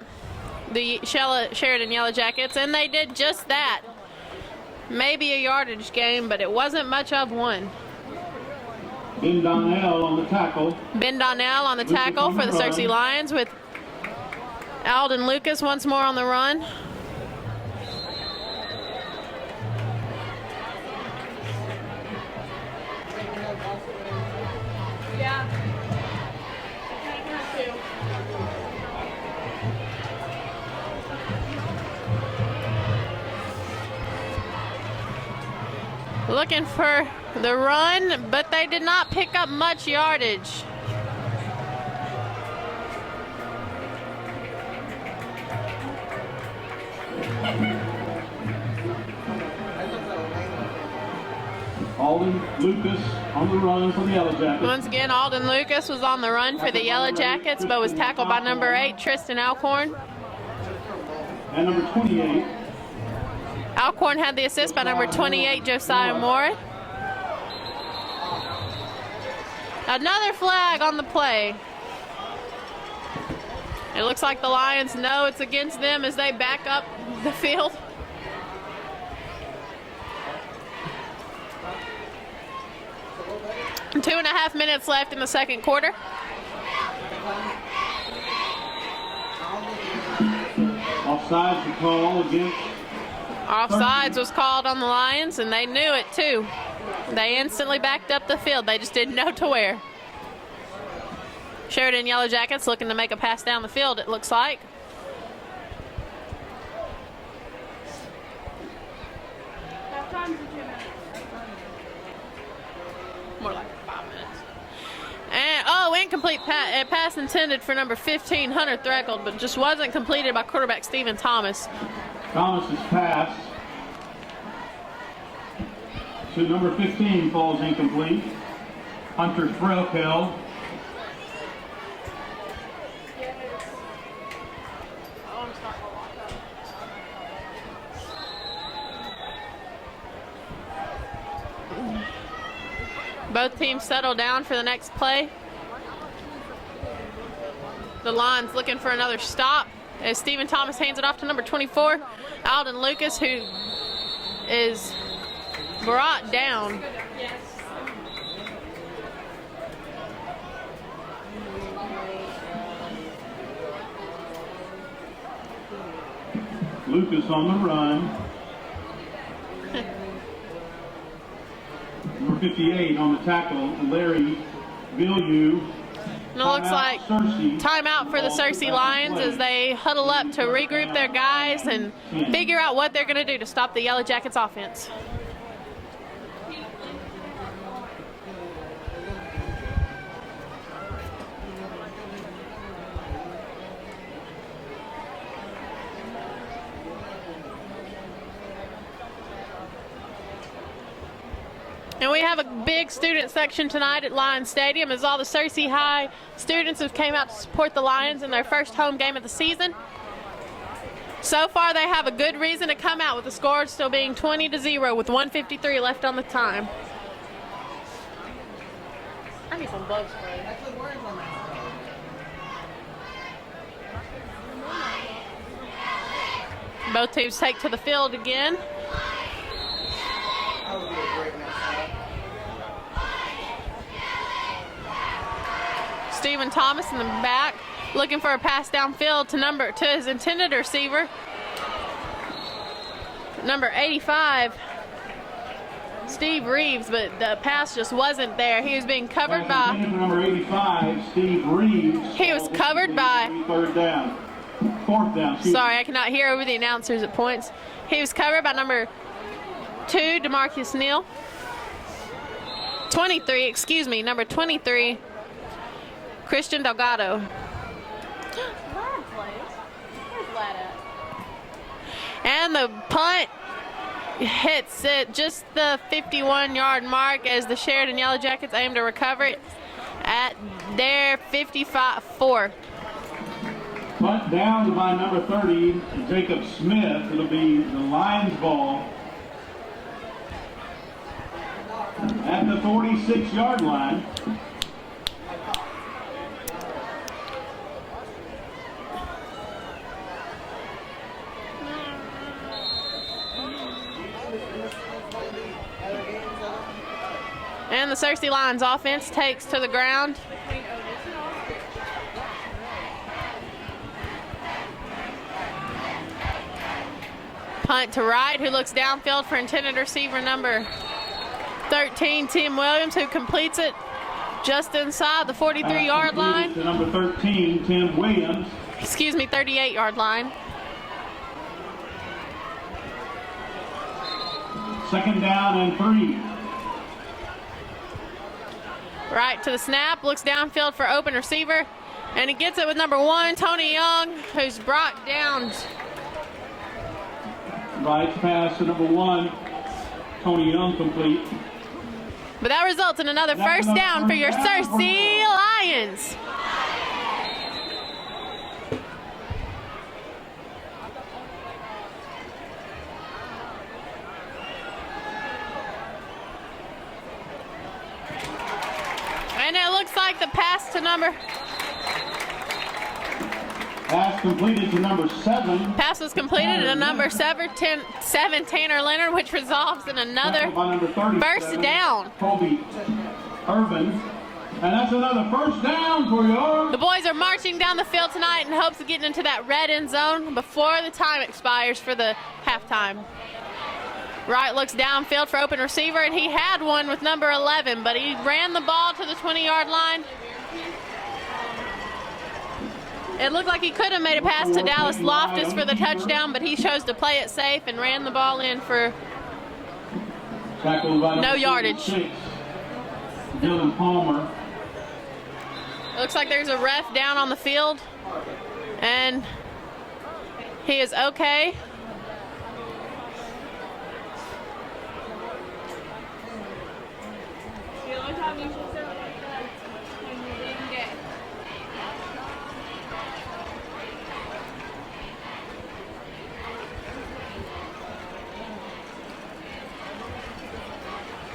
the Sheridan Yellow Jackets, and they did just that. Maybe a yardage game, but it wasn't much of one. Ben Donnell on the tackle. Ben Donnell on the tackle for the Cersei Lions, with Alden Lucas once more on the run. Yeah. Looking for the run, but they did not pick up much yardage. Alden Lucas on the run for the Yellow Jackets. Once again, Alden Lucas was on the run for the Yellow Jackets, but was tackled by number 8, Tristan Alcorn. And number 28. Alcorn had the assist by number 28, Josiah Moore. Another flag on the play. It looks like the Lions know it's against them as they back up the field. Two and a half minutes left in the second quarter. Offsides the call against. Offsides was called on the Lions, and they knew it too. They instantly backed up the field. They just didn't know to where. Sheridan Yellow Jackets looking to make a pass down the field, it looks like. More like 5 minutes. And, oh, incomplete pass intended for number 15, Hunter Threckle, but just wasn't completed by quarterback Stephen Thomas. Thomas's pass to number 15 falls incomplete. Hunter Threckle. Both teams settle down for the next play. The Lions looking for another stop as Stephen Thomas hands it off to number 24, Alden Lucas, who is brought down. Lucas on the run. Number 58 on the tackle, Larry Villieu. And it looks like timeout for the Cersei Lions as they huddle up to regroup their guys and figure out what they're going to do to stop the Yellow Jackets offense. And we have a big student section tonight at Lions Stadium as all the Cersei High students have came out to support the Lions in their first home game of the season. So far, they have a good reason to come out with the score still being 20-0 with 1:53 left on the time. I need some bug spray. Both teams take to the field again. Stephen Thomas in the back, looking for a pass downfield to his intended receiver, number 85, Steve Reeves, but the pass just wasn't there. He was being covered by number 85, Steve Reeves. He was covered by fourth down. Sorry, I cannot hear over the announcers at points. He was covered by number 2, DeMarcus Neal. 23, excuse me, number 23, Christian Delgado. Lad plays. Where's Lad at? And the punt hits it just the 51-yard mark as the Sheridan Yellow Jackets aim to recover it at their 55-4. Punt down by number 30, Jacob Smith. It'll be the Lions ball at the 46-yard line. And the Cersei Lions offense takes to the ground. Punt to right, who looks downfield for intended receiver number 13, Tim Williams, who completes it just inside the 43-yard line. To number 13, Tim Williams. Excuse me, 38-yard line. Second down and 3. Right to the snap, looks downfield for open receiver, and he gets it with number 1, Tony Young, who's brought down. Right pass to number 1, Tony Young complete. But that results in another first down for your Cersei Lions. And it looks like the pass to number... Pass completed to number 7. Pass was completed to number 7, Tanner Leonard, which resolves in another first down. Kobe Irvin. And that's another first down for yours. The boys are marching down the field tonight in hopes of getting into that red end zone before the time expires for the halftime. Wright looks downfield for open receiver, and he had one with number 11, but he ran the ball to the 20-yard line. It looked like he could have made a pass to Dallas Loftus for the touchdown, but he chose to play it safe and ran the ball in for no yardage. Dylan Palmer. It looks like there's a ref down on the field, and he is okay.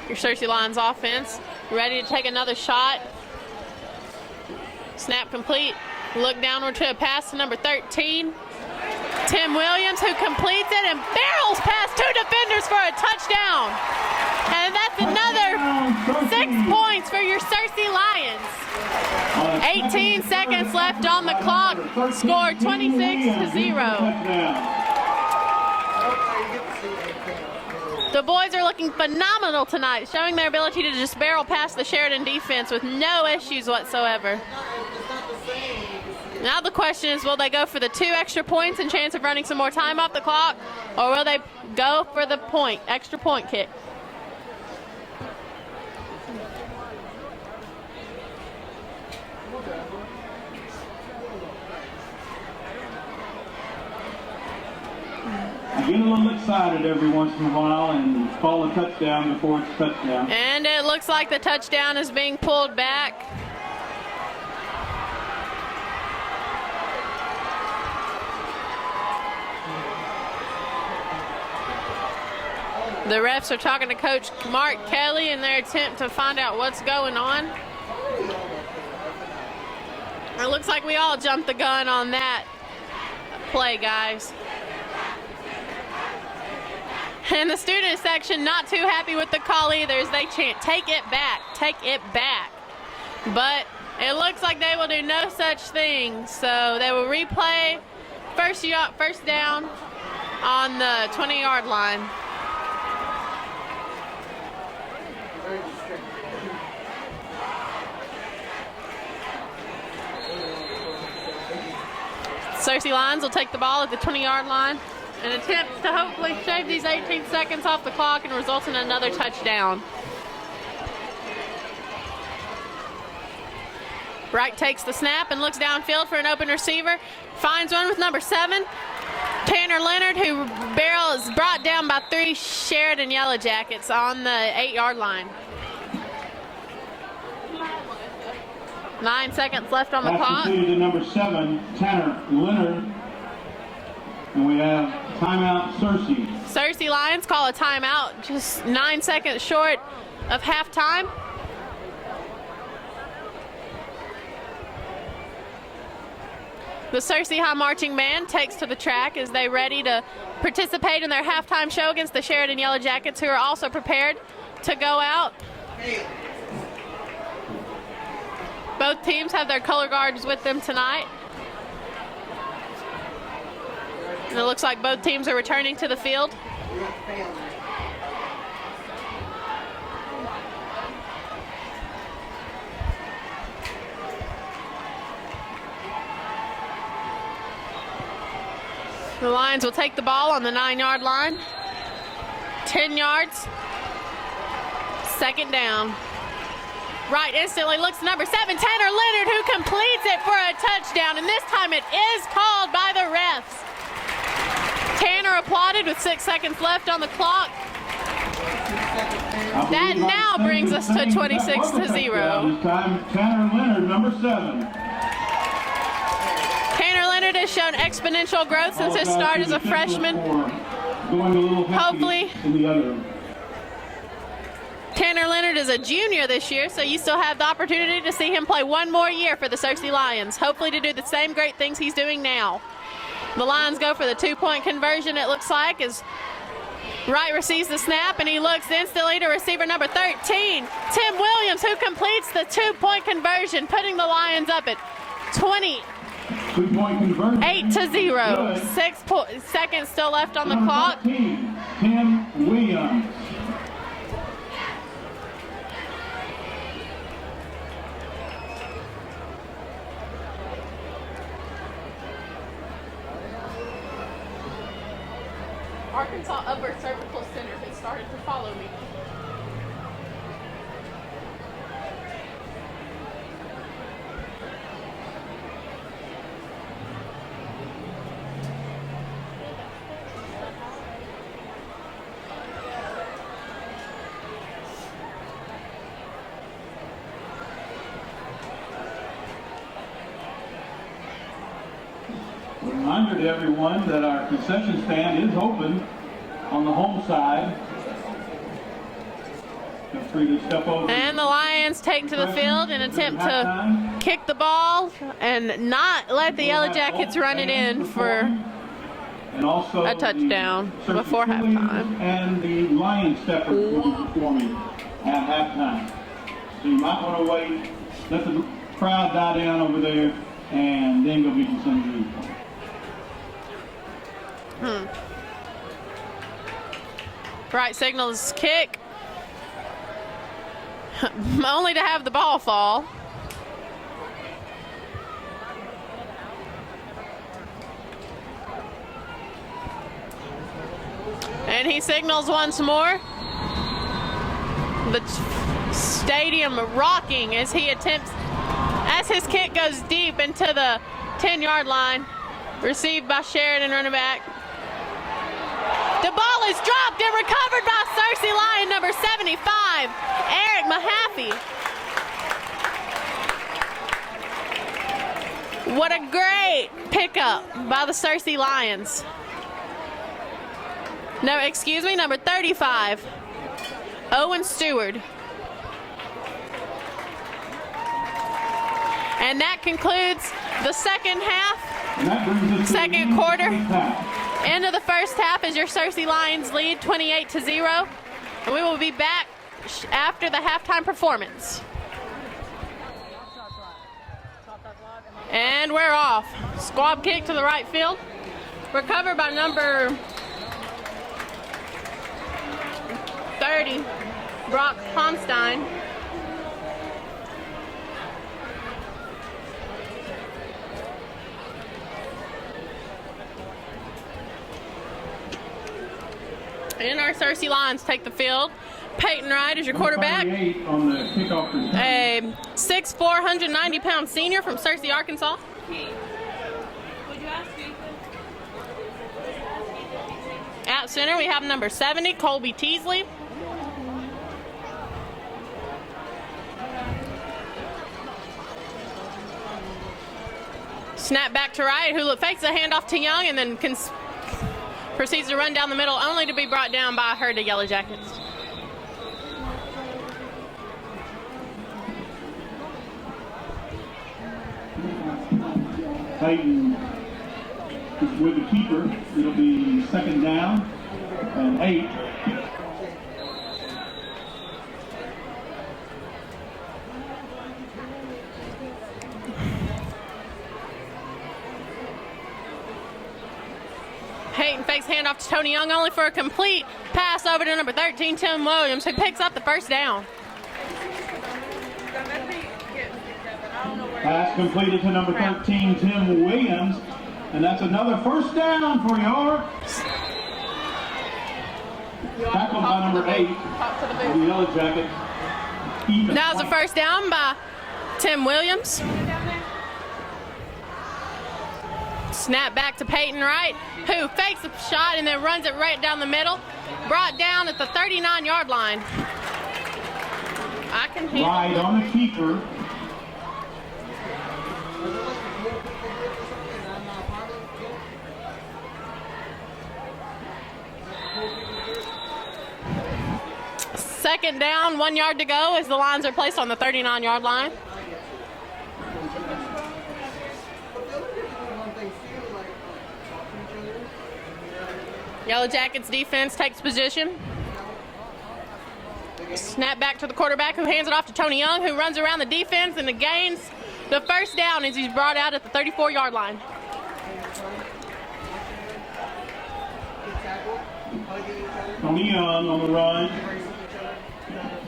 Your Cersei Lions offense ready to take another shot. Snap complete. Look downward to a pass to number 13, Tim Williams, who completes it and barrels past 2 defenders for a touchdown. And that's another 6 points for your Cersei Lions. 18 seconds left on the clock. Score 26-0. The boys are looking phenomenal tonight, showing their ability to just barrel past the Sheridan defense with no issues whatsoever. Now the question is, will they go for the 2 extra points and chance of running some more time off the clock, or will they go for the extra point kick? Get a little excited every once in a while and call a touchdown before it's a touchdown. And it looks like the touchdown is being pulled back. The refs are talking to Coach Mark Kelly in their attempt to find out what's going on. It looks like we all jumped the gun on that play, guys. And the student section not too happy with the call either, as they chant, "Take it back, take it back." But it looks like they will do no such thing. So they will replay first down on the 20-yard line. Cersei Lions will take the ball at the 20-yard line and attempt to hopefully shave these 18 seconds off the clock and result in another touchdown. Wright takes the snap and looks downfield for an open receiver. Finds one with number 7, Tanner Leonard, who is brought down by 3 Sheridan Yellow Jackets on the 8-yard line. 9 seconds left on the clock. That's to number 7, Tanner Leonard. And we have timeout, Cersei. Cersei Lions call a timeout, just 9 seconds short of halftime. The Cersei High Marching Band takes to the track as they ready to participate in their halftime show against the Sheridan Yellow Jackets, who are also prepared to go out. Both teams have their color guards with them tonight. And it looks like both teams are returning to the field. The Lions will take the ball on the 9-yard line. 10 yards. Second down. Right instantly looks to number 7, Tanner Leonard, who completes it for a touchdown, and this time it is called by the refs. Tanner applauded with 6 seconds left on the clock. That now brings us to 26-0. Tanner Leonard, number 7. Tanner Leonard has shown exponential growth since his start as a freshman. Hopefully, Tanner Leonard is a junior this year, so you still have the opportunity to see him play one more year for the Searcy Lions, hopefully to do the same great things he's doing now. The Lions go for the 2-point conversion, it looks like, as Wright receives the snap, and he looks instantly to receiver number 13, Tim Williams, who completes the 2-point conversion, putting the Lions up at 28-0. 6 seconds still left on the clock. 13, Tim Williams. Arkansas upper cervical center has started to follow me. Reminder to everyone that our concession stand is open on the home side. Feel free to step over. And the Lions take to the field and attempt to kick the ball and not let the Yellow Jackets run it in for a touchdown before halftime. And the Lion steppers will be performing at halftime. So you might want to wait, let the crowd die down over there, and then go get you some to eat. Right signals kick. Only to have the ball fall. And he signals once more. The stadium rocking as he attempts, as his kick goes deep into the 10-yard line. Received by Sheridan, running back. The ball is dropped and recovered by Searcy Lion number 75, Eric Mahaffey. What a great pickup by the Searcy Lions. No, excuse me, number 35, Owen Stewart. And that concludes the second half, second quarter. End of the first half as your Searcy Lions lead 28-0. And we will be back after the halftime performance. And we're off. Squab kick to the right field. Recovered by number 30, Brock Honstein. And our Searcy Lions take the field. Peyton Wright is your quarterback. On the kickoff return. A 6'4", 190-pound senior from Searcy, Arkansas. At center, we have number 70, Colby Teasley. Snap back to Wright, who fakes a handoff to Young and then proceeds to run down the middle, only to be brought down by a herd of Yellow Jackets. Peyton is with the keeper. It'll be second down and 8. to Tony Young, only for a complete pass over to number 13, Tim Williams, who picks up the first down. Pass completed to number 13, Tim Williams. And that's another first down for York. Tackled by number 8, the Yellow Jacket. That was a first down by Tim Williams. Snap back to Peyton Wright, who fakes the shot and then runs it right down the middle. Brought down at the 39-yard line. I can hear Right on the keeper. Second down, 1 yard to go as the lines are placed on the 39-yard line. Yellow Jackets defense takes position. Snap back to the quarterback, who hands it off to Tony Young, who runs around the defense and gains the first down as he's brought out at the 34-yard line. Tony Young on the run.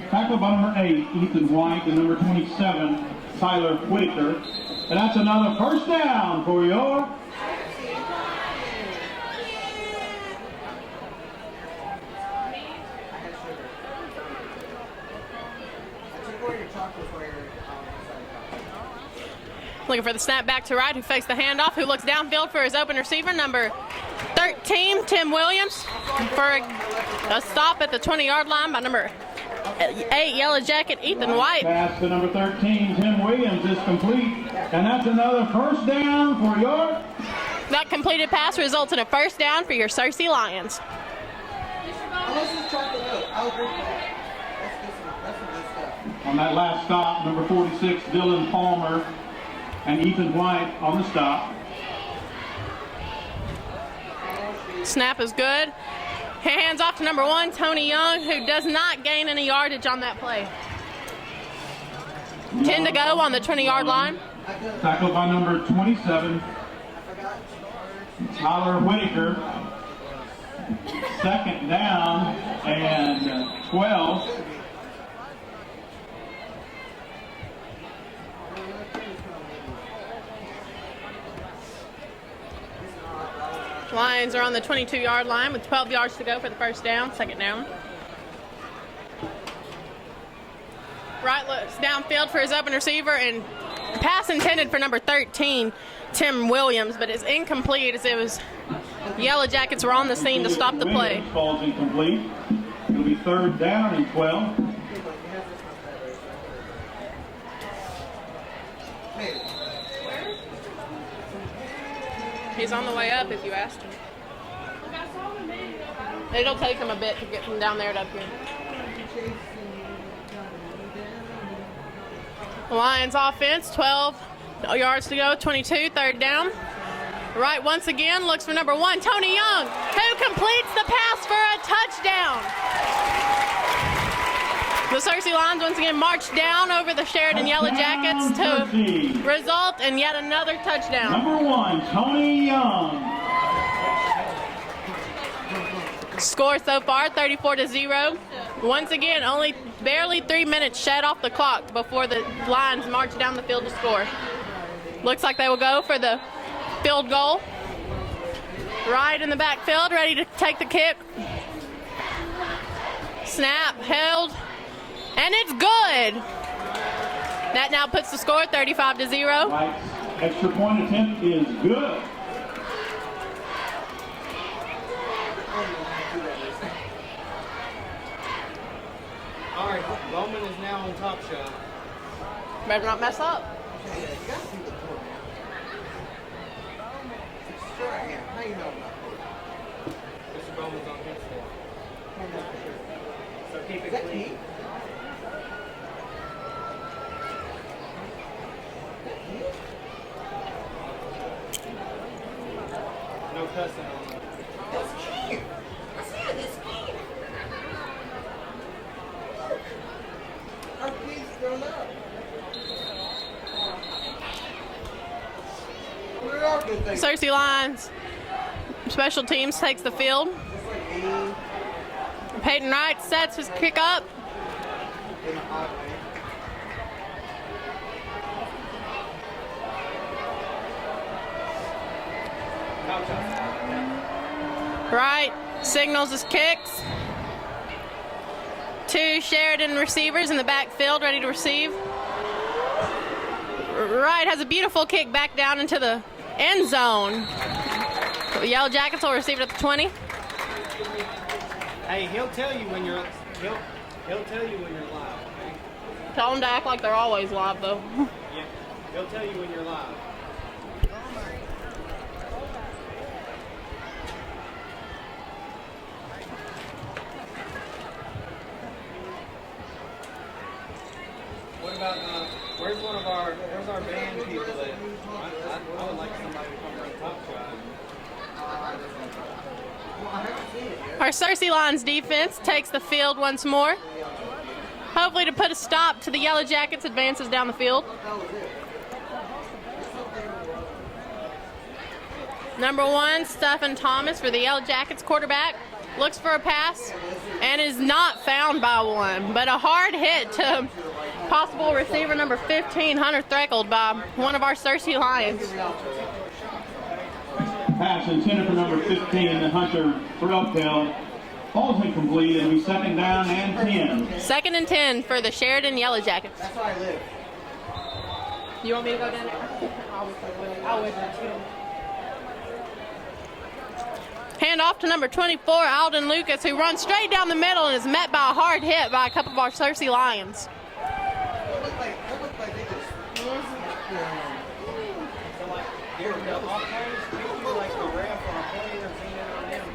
Tackled by number 8, Ethan White, and number 27, Tyler Whitaker. And that's another first down for York. Looking for the snap back to Wright, who fakes the handoff, who looks downfield for his open receiver, number 13, Tim Williams, for a stop at the 20-yard line by number 8, Yellow Jacket, Ethan White. Pass to number 13, Tim Williams is complete, and that's another first down for York. That completed pass results in a first down for your Searcy Lions. On that last stop, number 46, Dylan Palmer, and Ethan White on the stop. Snap is good. Hands off to number 1, Tony Young, who does not gain any yardage on that play. 10 to go on the 20-yard line. Tackled by number 27, Tyler Whitaker. Second down and 12. Lions are on the 22-yard line with 12 yards to go for the first down, second down. Wright looks downfield for his open receiver, and pass intended for number 13, Tim Williams, but it's incomplete as it was Yellow Jackets were on the scene to stop the play. Ball's incomplete. It'll be third down and 12. He's on the way up if you asked him. It'll take him a bit to get from down there to up here. Lions offense, 12 yards to go, 22, third down. Wright once again looks for number 1, Tony Young, who completes the pass for a touchdown. The Searcy Lions once again march down over the Sheridan Yellow Jackets to result in yet another touchdown. Number 1, Tony Young. Score so far, 34-0. Once again, only barely 3 minutes shed off the clock before the Lions march down the field to score. Looks like they will go for the field goal. Right in the backfield, ready to take the kick. Snap, held, and it's good. That now puts the score 35-0. White's extra point attempt is good. All right, Bowman is now on top shot. Better not mess up. How you know about Mr. Bowman's on his side. So keep it clean. No cussing on it. That's cute. I said it's cute. Our kids grown up. Where are good things? Searcy Lions special teams takes the field. Peyton Wright sets his kick up. In an odd way. Wright signals his kicks. Two Sheridan receivers in the backfield ready to receive. Wright has a beautiful kick back down into the end zone. The Yellow Jackets will receive it at the 20. Hey, he'll tell you when you're he'll tell you when you're live. Okay? Tell them to act like they're always live, though. Yeah, he'll tell you when you're live. What about where's our band people at? I would like somebody to come run Top Shot. Our Cersei Lions defense takes the field once more. Hopefully to put a stop to the Yellow Jackets' advances down the field. Number 1, Stephen Thomas for the Yellow Jackets quarterback. Looks for a pass and is not found by one, but a hard hit to possible receiver number 15, Hunter Threckold, by one of our Cersei Lions. Pass intended for number 15, Hunter Threlkeld. Falls incomplete. It'll be second down and 10. 2nd and 10 for the Sheridan Yellow Jackets. That's where I live. You want me to go down there? I'll wait. Hand off to number 24, Alden Lucas, who runs straight down the middle and is met by a hard hit by a couple of our Cersei Lions. It looked like they just. So like during the off plays, we do like the ref on a play or seen it on them.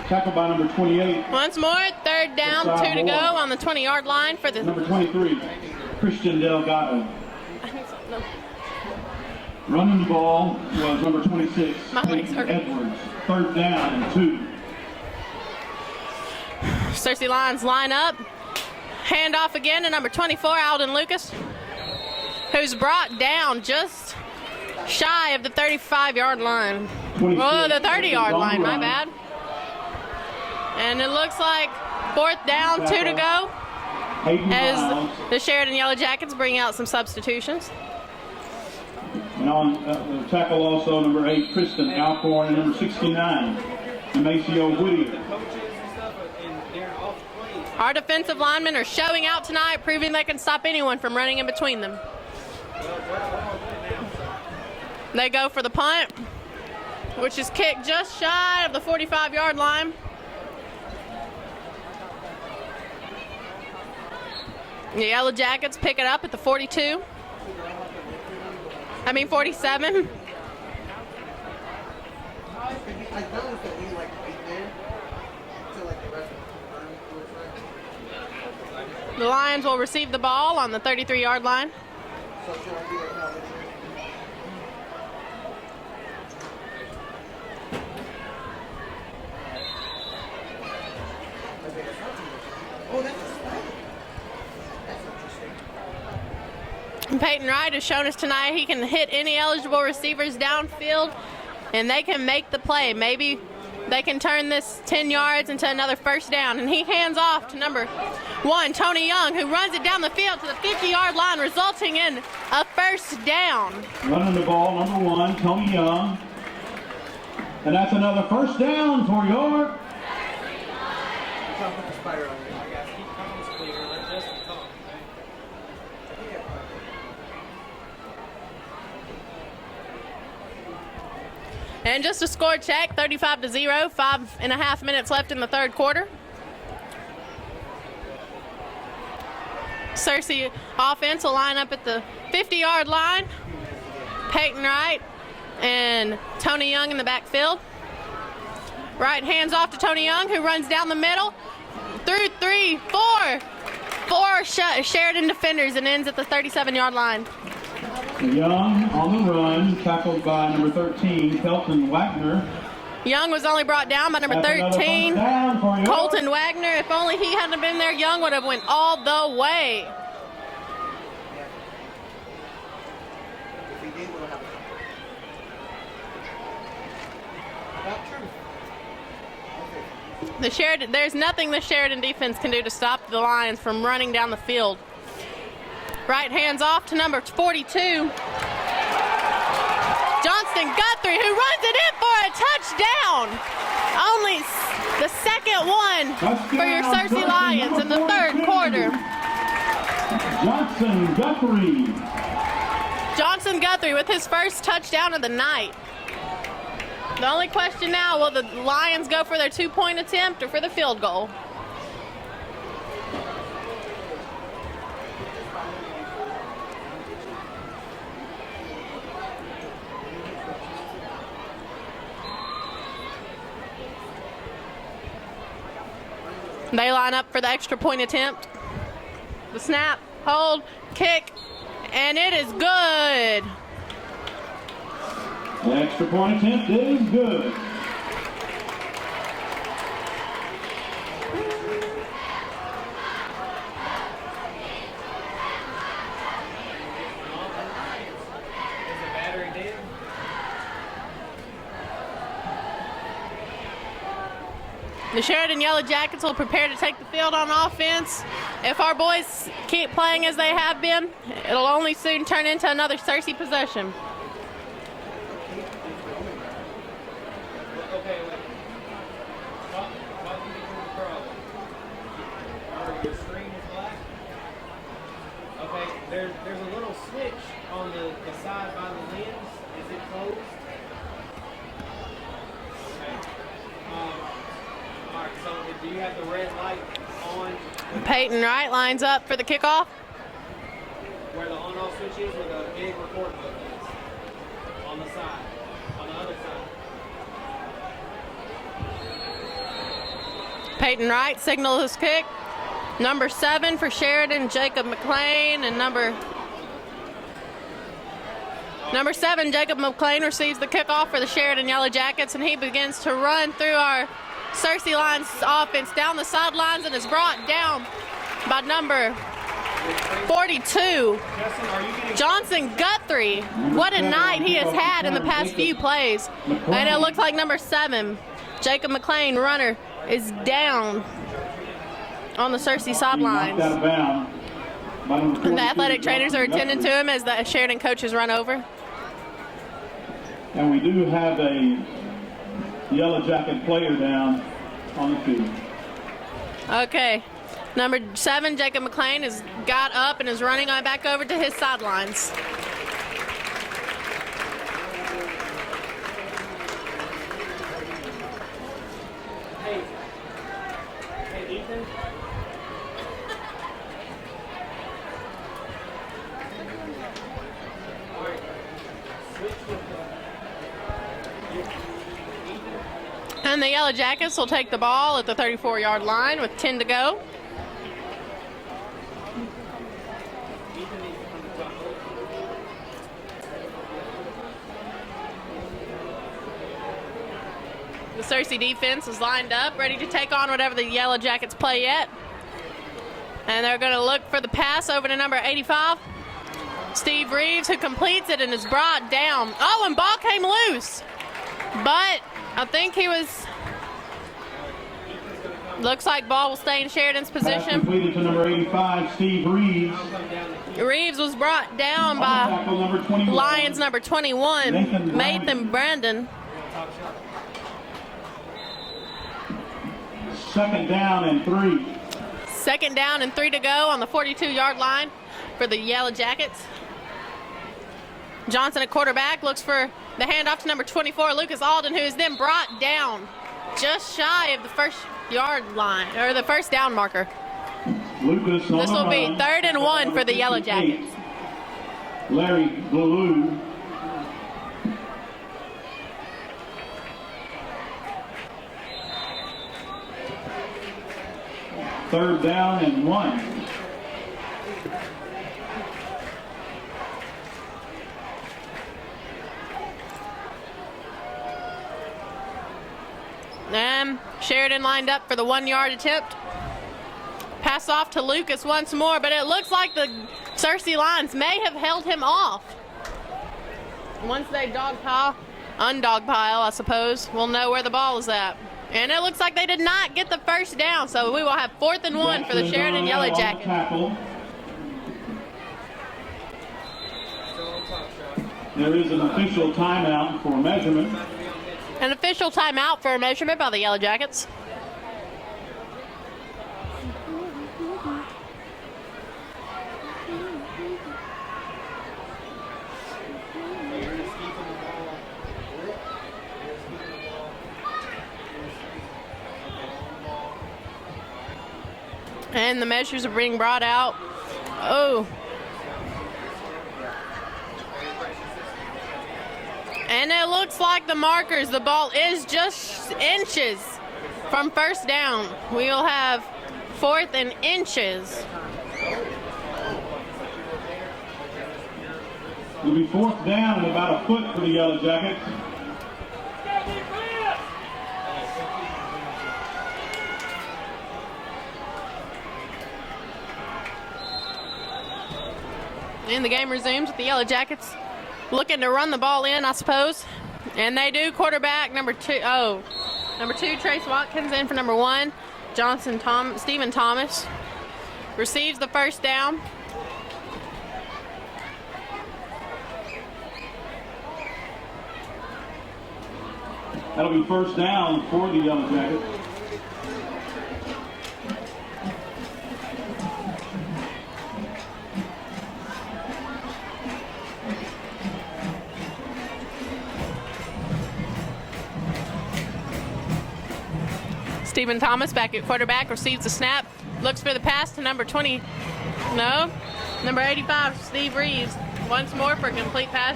Tackled by number 28, Once more, 3rd down, 2 to go on the 20-yard line for the... number 23, Christian Delgado. Running the ball was number 26, My legs Peyton hurt. Edwards. 3rd down and 2. Cersei Lions line up. Hand off again to number 24, Alden Lucas, who's brought down just shy of the 35-yard line. Oh, the 30-yard line, my bad. And it looks like 4th down, 2 to go, as the Sheridan Yellow Jackets bring out some substitutions. And on the tackle also number 8, Kristen Alcorn, and number 69, Demasio Whittier. Coaches and stuff and they're off plays. Our defensive linemen are showing out tonight, proving they can stop anyone from running in between them. They go for the punt, which is kicked just shy of the 45-yard line. The Yellow Jackets pick it up at the 42. 47. I noticed that we like right there to like the rest of the The Lions will receive the ball on the 33-yard line. So should I be like how this is? Oh, that's a spider. That's interesting. Peyton Wright has shown us tonight he can hit any eligible receivers downfield, and they can make the play. Maybe they can turn this 10 yards into another 1st down. And he hands off to number 1, Tony Young, who runs it down the field to the 50-yard line, resulting in a 1st down. Running the ball, number 1, Tony Young. And that's another 1st down for York. I'll put the spider on there. I guess keep comments clear. Let Justin talk. And just a score check, 35-0, 5.5 minutes left in the 3rd quarter. Cersei offense will line up at the 50-yard line. Peyton Wright and Tony Young in the backfield. Wright hands off to Tony Young, who runs down the middle through 4 Sheridan defenders and ends at the 37-yard line. Young on the run, tackled by number 13, Kelton Wagner. Young was only brought down by number That's another 13, 1st down for York. Colton Wagner. If only he hadn't been there, Young would have went all the way. If he did, we'll have About truth. There's nothing the Sheridan defense can do to stop the Lions from running down the field. Right hands off to number 42. Johnston Guthrie, who runs it in for a touchdown. Only the second one for your Cersei Lions in the third quarter. Johnson Guthrie with his first touchdown of the night. The only question now, will the Lions go for their 2-point attempt or for the field goal? They line up for the extra point attempt. The snap, hold, kick, and it is good. The extra point attempt is good. The Sheridan Yellow Jackets will prepare to take the field on offense. If our boys keep playing as they have been, it'll only soon turn into another Cersei possession. There's a little switch on the side by the lens. Is it closed? Okay. All right, so do you have the red light on? Peyton Wright lines up for the kickoff. Where the on-off switch is, where the big record button is. On the side. On the other side. Peyton Wright signals his kick. Number 7 for Sheridan, Jacob McLean, and number 7, Jacob McLean, receives the kickoff for the Sheridan Yellow Jackets, and he begins to run through our Cersei Lions offense down the sidelines and is brought down by number 42, Johnson Guthrie. What a night he has had in the past few plays. And it looks like number 7, Jacob McLean, runner, is down on the Cersei sidelines. And the athletic trainers are attending to him as the Sheridan coaches run over. And we do have a Yellow Jacket player down on the field. Okay. Number 7, Jacob McLean, has got up and is running back over to his sidelines. Hey, Ethan. And the Yellow Jackets will take the ball at the 34-yard line with 10 to go. The Cersei defense is lined up, ready to take on whatever the Yellow Jackets play yet. And they're going to look for the pass over to number 85, Steve Reeves, who completes it and is brought down. Oh, and ball came loose. But I think he was, looks like ball will stay in Sheridan's position. Pass completed to number 85, Steve Reeves. Reeves was brought down by Lions number 21, Nathan Brandon. Second down and 3. Second down and 3 to go on the 42-yard line for the Yellow Jackets. Johnson at quarterback looks for the handoff to number 24, Lucas Alden, who is then brought down just shy of the first yard line, or the first down marker. Lucas, this will be 3rd and 1 for the Yellow Jackets. Larry Blue. Third down and 1. And Sheridan lined up for the 1-yard attempt. Pass off to Lucas once more, but it looks like the Cersei Lions may have held him off. Once they dog pile undog pile, I suppose. We'll know where the ball is at. And it looks like they did not get the first down, so we will have 4th and 1 for the Sheridan Yellow Jackets. There is an official timeout for measurement. An official timeout for measurement by the Yellow Jackets. And the measures are being brought out. Oh. And it looks like the markers, the ball is just inches from first down. We will have 4th and inches. It'll be 4th down and about a foot for the Yellow Jackets. And the game resumes with the Yellow Jackets looking to run the ball in, I suppose. And they do. Quarterback number 2, Trace Watkins in for number 1. Stephen Thomas receives the first down. That'll be first down for the Yellow Jackets. Stephen Thomas back at quarterback receives the snap, looks for the pass to number 85, Steve Reeves. Once more for a complete pass,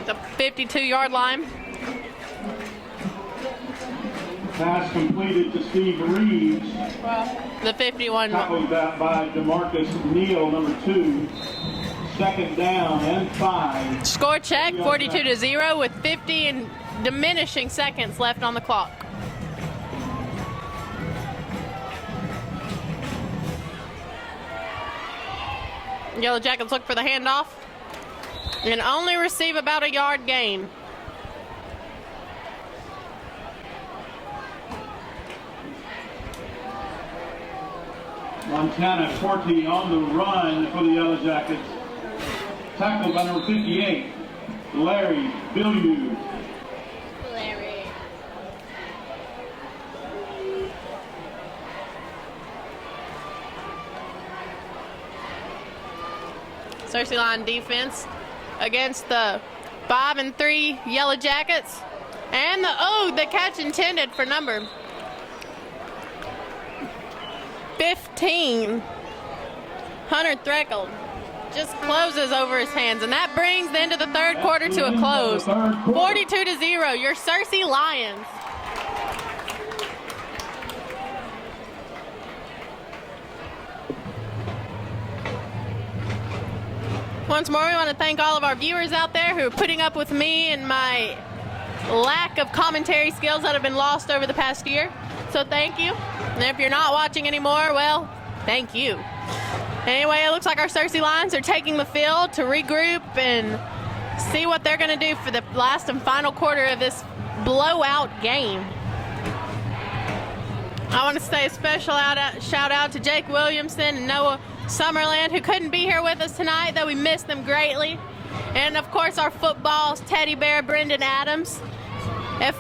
the 52-yard line. Pass completed to Steve Reeves. The 51. Tackled that by DeMarcus Neal, number 2. 2nd down and 5. Score check, 42-0 with 50 and diminishing seconds left on the clock. Yellow Jackets look for the handoff and only receive about a yard gain. Montana Corti on the run for the Yellow Jackets. Tackled by number 58, Larry Bilyeu. Cersei line defense against the 5-3 Yellow Jackets. And the catch intended for number 15. Hunter Threckle just closes over his hands. And that brings the end of the third quarter to a close. 42-0, your Cersei Lions. Once more, we want to thank all of our viewers out there who are putting up with me and my lack of commentary skills that have been lost over the past year. So thank you. And if you're not watching anymore, well, thank you. Anyway, it looks like our Cersei Lions are taking the field to regroup and see what they're going to do for the last and final quarter of this blowout game. I want to say a special shout out to Jake Williamson and Noah Summerland, who couldn't be here with us tonight, though we missed them greatly. And of course our football's teddy bear, Brendan Adams. If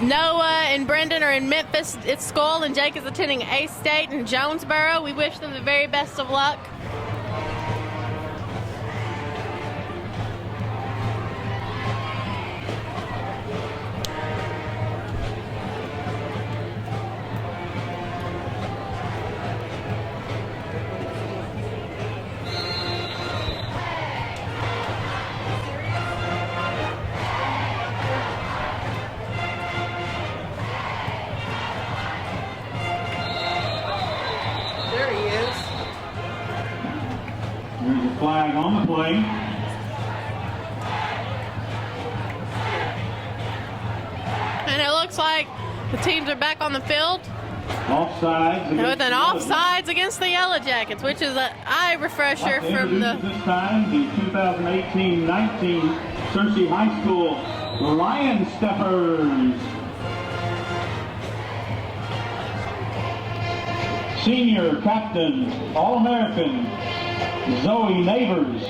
Noah and Brendan are in Memphis at school and Jake is attending A-State in Jonesboro, we wish them the very best of luck. Flag on the play. And it looks like the teams are back on the field. Offsides. With an offsides against the Yellow Jackets, which is an eye refresher from the... This time, the 2018-19 Cersei High School Lion Steppers. Senior Captain, All-American, Zoe Neighbors.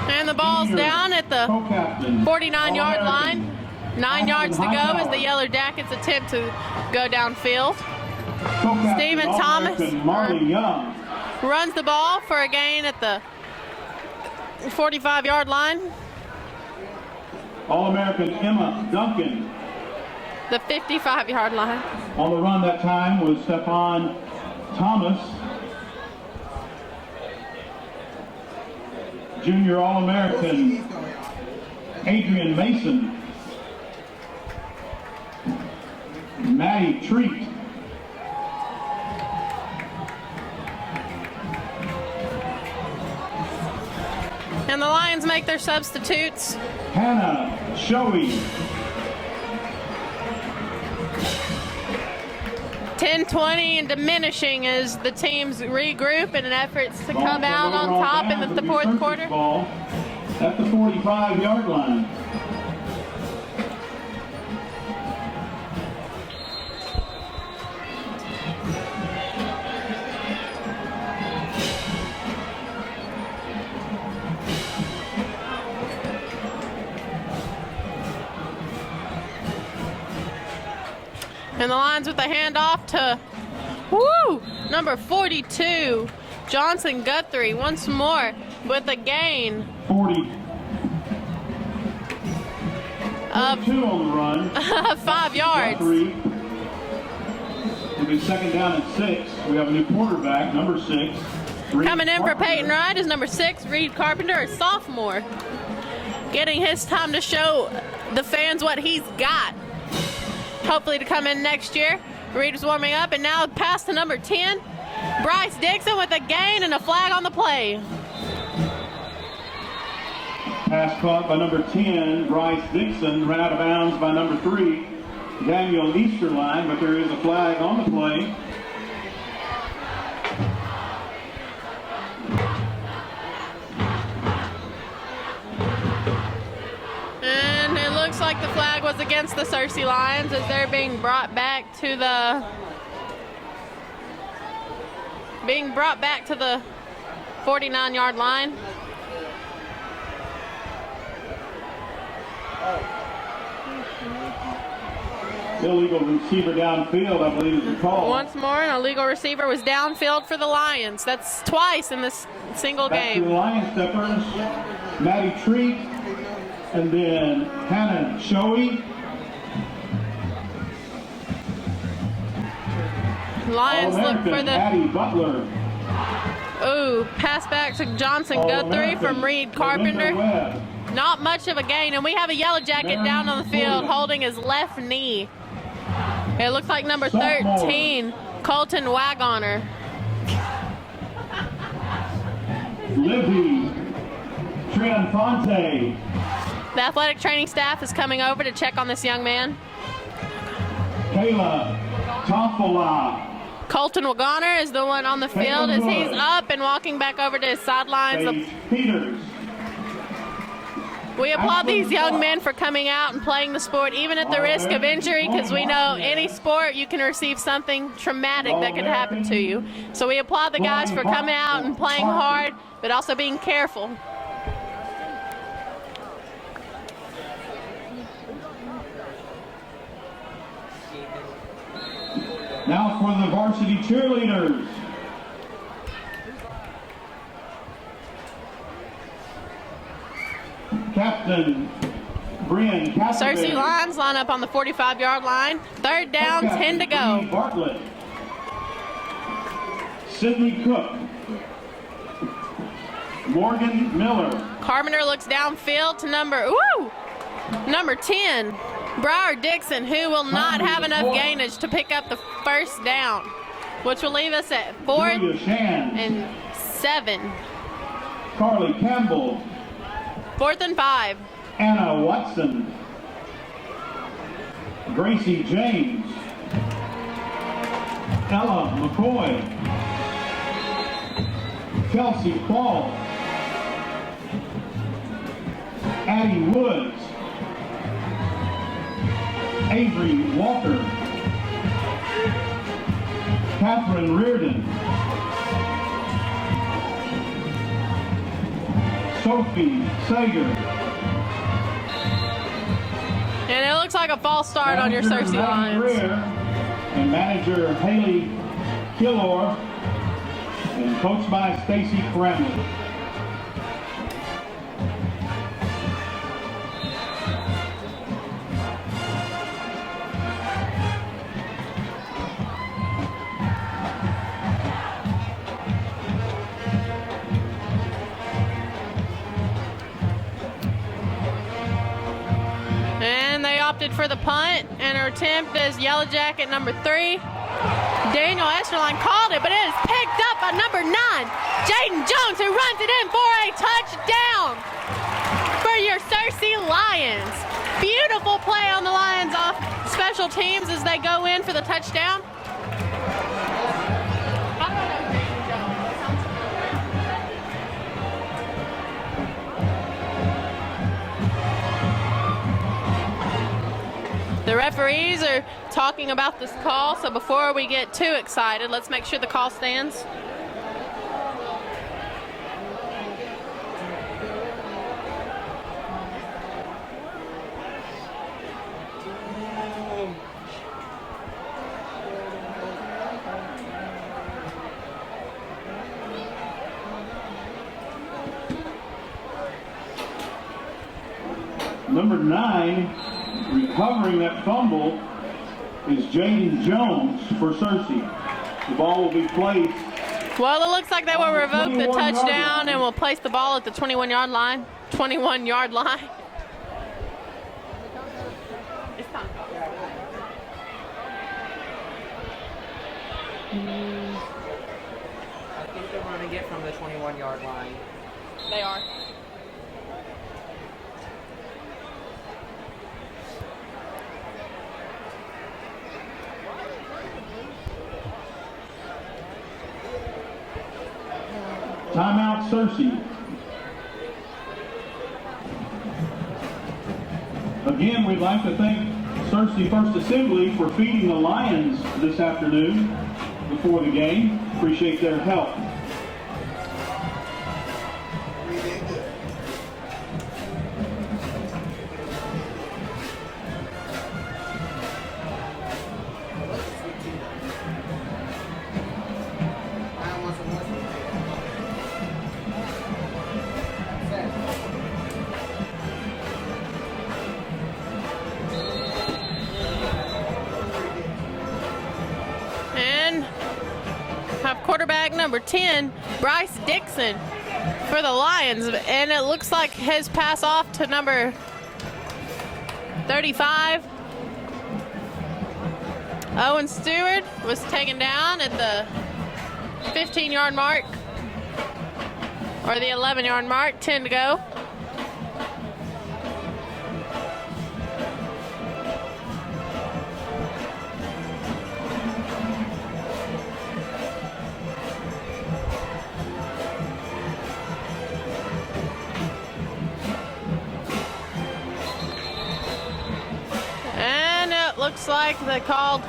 And the ball's Senior down at the Co-Captain, 49-yard line. All-American, 9 yards to go Hightower. as the Yellow Jackets attempt to go downfield. Co-Captain, Stephen Thomas All-American, Marley Young. runs the ball for a gain at the 45-yard line. All-American Emma Duncan. The 55-yard line. On the run that time was Stephon Thomas. Junior All-American Adrian Mason. Maddie Treat. And the Lions make their substitutes. Hannah Shoei. 10-20 and diminishing as the teams regroup in an effort to come out on top in the fourth quarter. Ball at the 45-yard line. And the Lions with the handoff to, number 42, Johnson Guthrie once more with a gain 40. of 2 on the run. 5 yards. Guthrie. It'll be second down and 6. We have a new quarterback, number 6. Reed Coming in for Carpenter. Peyton Wright is number 6, Reed Carpenter, a sophomore. Getting his time to show the fans what he's got. Hopefully to come in next year. Reed is warming up, and now pass to number 10. Bryce Dixon with a gain and a flag on the play. Pass caught by number 10, Bryce Dixon, ran out of bounds by number 3, Daniel Easterline, but there is a flag on the play. And it looks like the flag was against the Cersei Lions as they're being brought back to the 49-yard line. Illegal receiver downfield, I believe is the call. Once more, an illegal receiver was downfield for the Lions. That's twice in this single Back to the game. Lion Steppers, Maddie Treat, and then Hannah Shoei. Lions look All-American for the Addie Butler. pass back to Johnson Guthrie from Reed Carpenter. Webb. Not much of a gain, and we have a Yellow Jacket down on the field holding his left knee. It looks like number 13, Colton Wagoner. Livy Trianfonte. The athletic training staff is coming over to check on this young man. Kayla Toffala. Colton Wagoner is the one on the field as he's up and walking back over to his sidelines. Paige Peters. We applaud these young men for coming out and playing the sport, even at the risk of injury, because we know any sport you can receive something traumatic that could happen to you. So we applaud the guys for coming out and playing hard, but also being careful. Now for the varsity cheerleaders. Captain Brian Cassidy. Cersei Lions line up on the 45-yard line. Third down, 10 to go. Bartlett. Sydney Cook. Morgan Miller. Carpenter looks downfield to number 10, Briar Dixon, who will not have enough gainage to pick up the first down, which will leave us at 4th Julia Shands. and 7. Carly Campbell. 4th and 5. Anna Watson. Gracie James. Ella McCoy. Kelsey Paul. Addie Woods, Avery Walker, Catherine Reardon, Sophie Sager. And it looks like a false start on your Cersei Lions. Greer and manager Haley Killor and coached by Stacy Cramley. And they opted for the punt, and her attempt is Yellow Jacket number 3. Daniel Esterline called it, but it is picked up by number 9, Jaden Jones, who runs it in for a touchdown for your Cersei Lions. Beautiful play on the Lions off special teams as they go in for the touchdown. The referees are talking about this call, so before we get too excited, let's make sure the call stands. Number 9, recovering that fumble, is Jaden Jones for Cersei. The ball will be placed. Well, it looks like they will revoke the touchdown and will place the ball at the 21-yard line. 21-yard line. It's time. I think they're running it from the 21-yard line. They are. Timeout, Cersei. Again, we'd like to thank Cersei First Assembly for feeding the Lions this afternoon before the game. Appreciate their help. Quarterback number 10, Bryce Dixon for the Lions, and it looks like his pass off to number 35. Owen Stewart was taken down at the 15-yard mark, or the 11-yard mark, 10 to go. Looks like they called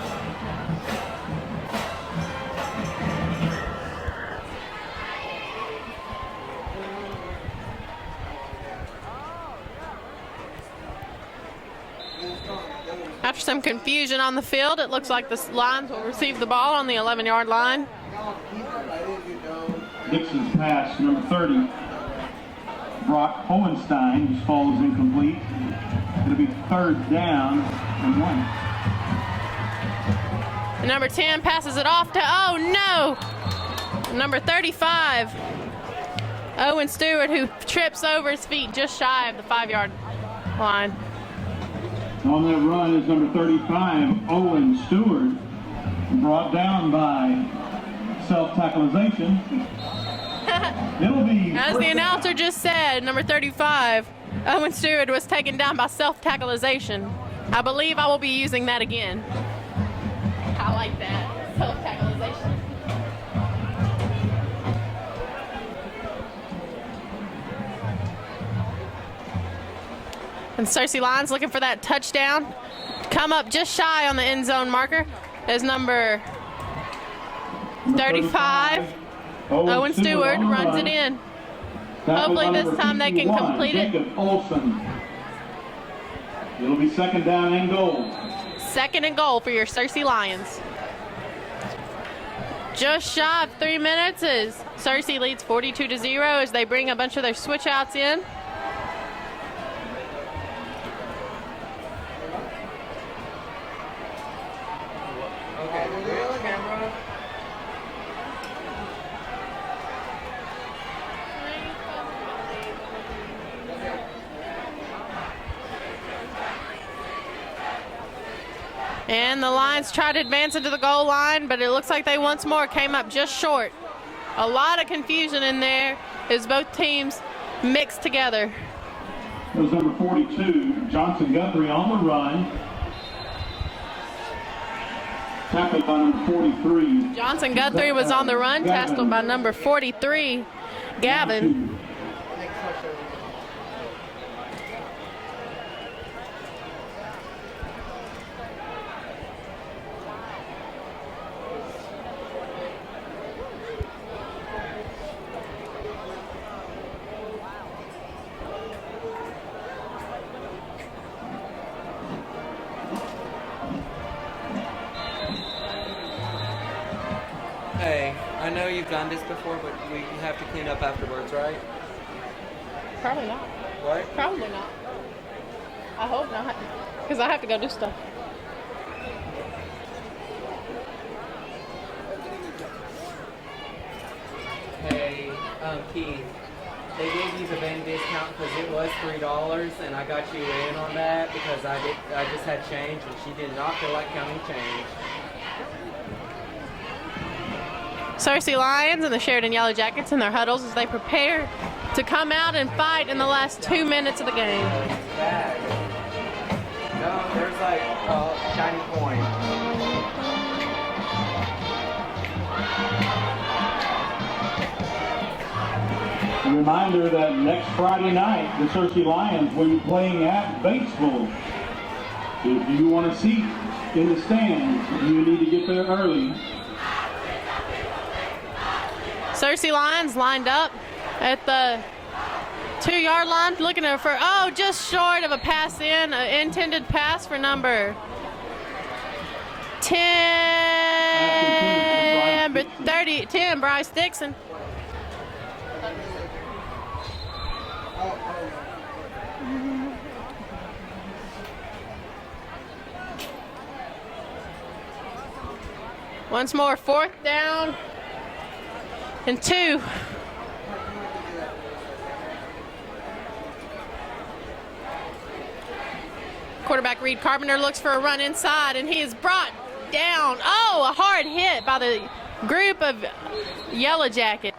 after some confusion on the field. It looks like the Lions will receive the ball on the 11-yard line. Dixon's pass, number 30, Brock Hohenstein, whose fall is incomplete. It'll be 3rd down and 1. Number 10 passes it off to, oh no! Number 35, Owen Stewart, who trips over his feet just shy of the 5-yard line. On that run is number 35, Owen Stewart, brought down by self-tackleization. It'll be... As the announcer just said, number 35, Owen Stewart was taken down by self-tackleization. I believe I will be using that again. I like that. Self-tackleization. And Cersei Lions looking for that touchdown. Come up just shy on the end zone marker is number 35. Owen Stewart runs it in. Hopefully this time they can complete it. It'll be second down and goal. Second and goal for your Cersei Lions. Just shy of 3 minutes as Cersei leads 42-0 as they bring a bunch of their switch outs in. Okay, real camera. And the Lions try to advance into the goal line, but it looks like they once more came up just short. A lot of confusion in there as both teams mixed together. It was number 42, Johnson Guthrie on the run. Tackled by number 43. Johnson Guthrie was on the run, tackled by number 43, Gavin. Hey, I know you've done this before, but we have to clean up afterwards, right? Probably not. What? Probably not. I hope not, because I have to go do stuff. Hey, Keith, they gave you the van discount because it was $3, and I got you in on that because I just had change, and she did not feel like counting change. Cersei Lions and the Sheridan Yellow Jackets in their huddles as they prepare to come out and fight in the last 2 minutes of the game. Bag. No, there's like a shiny coin. A reminder that next Friday night, the Cersei Lions will be playing at Batesville. If you want a seat in the stands, you need to get there early. Cersei Lions lined up at the 2-yard line, looking for, just short of a pass in, an intended pass for number 10, 10, Bryce Dixon. Once more, 4th down and 2. Quarterback Reed Carpenter looks for a run inside, and he is brought down. Oh, a hard hit by the group of Yellow Jackets.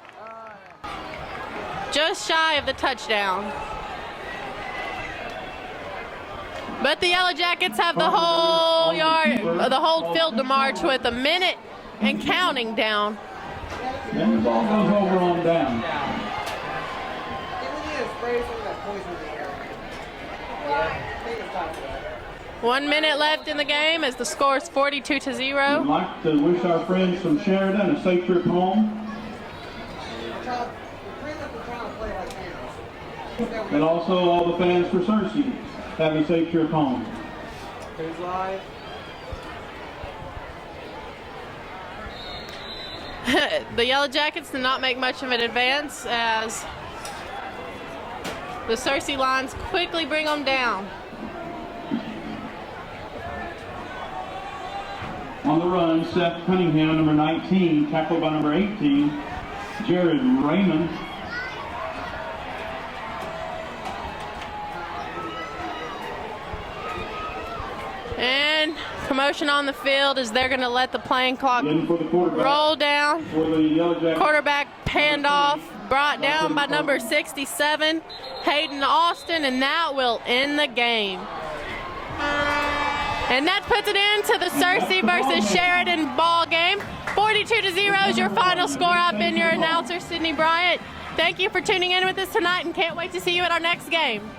Just shy of the touchdown. But the Yellow Jackets have the whole field to march with, a minute and counting down. And the ball goes over on down. Yeah. 1 minute left in the game as the score is 42-0. We'd like to wish our friends from Sheridan a safe trip home. And also all the fans for Cersei have a safe trip home. Who's live? The Yellow Jackets did not make much of an advance as the Cersei Lions quickly bring them down. On the run, Seth Cunningham, number 19, tackled by number 18, Jared Raymond. And commotion on the field as they're going to let the playing clock roll down. Quarterback panned off, brought down by number 67, Hayden Austin, and that will end the game. And that puts it into the Cersei versus Sheridan ball game. 42-0 is your final score. I've been your announcer, Sydney Bryant. Thank you for tuning in with us tonight and can't wait to see you at our next game.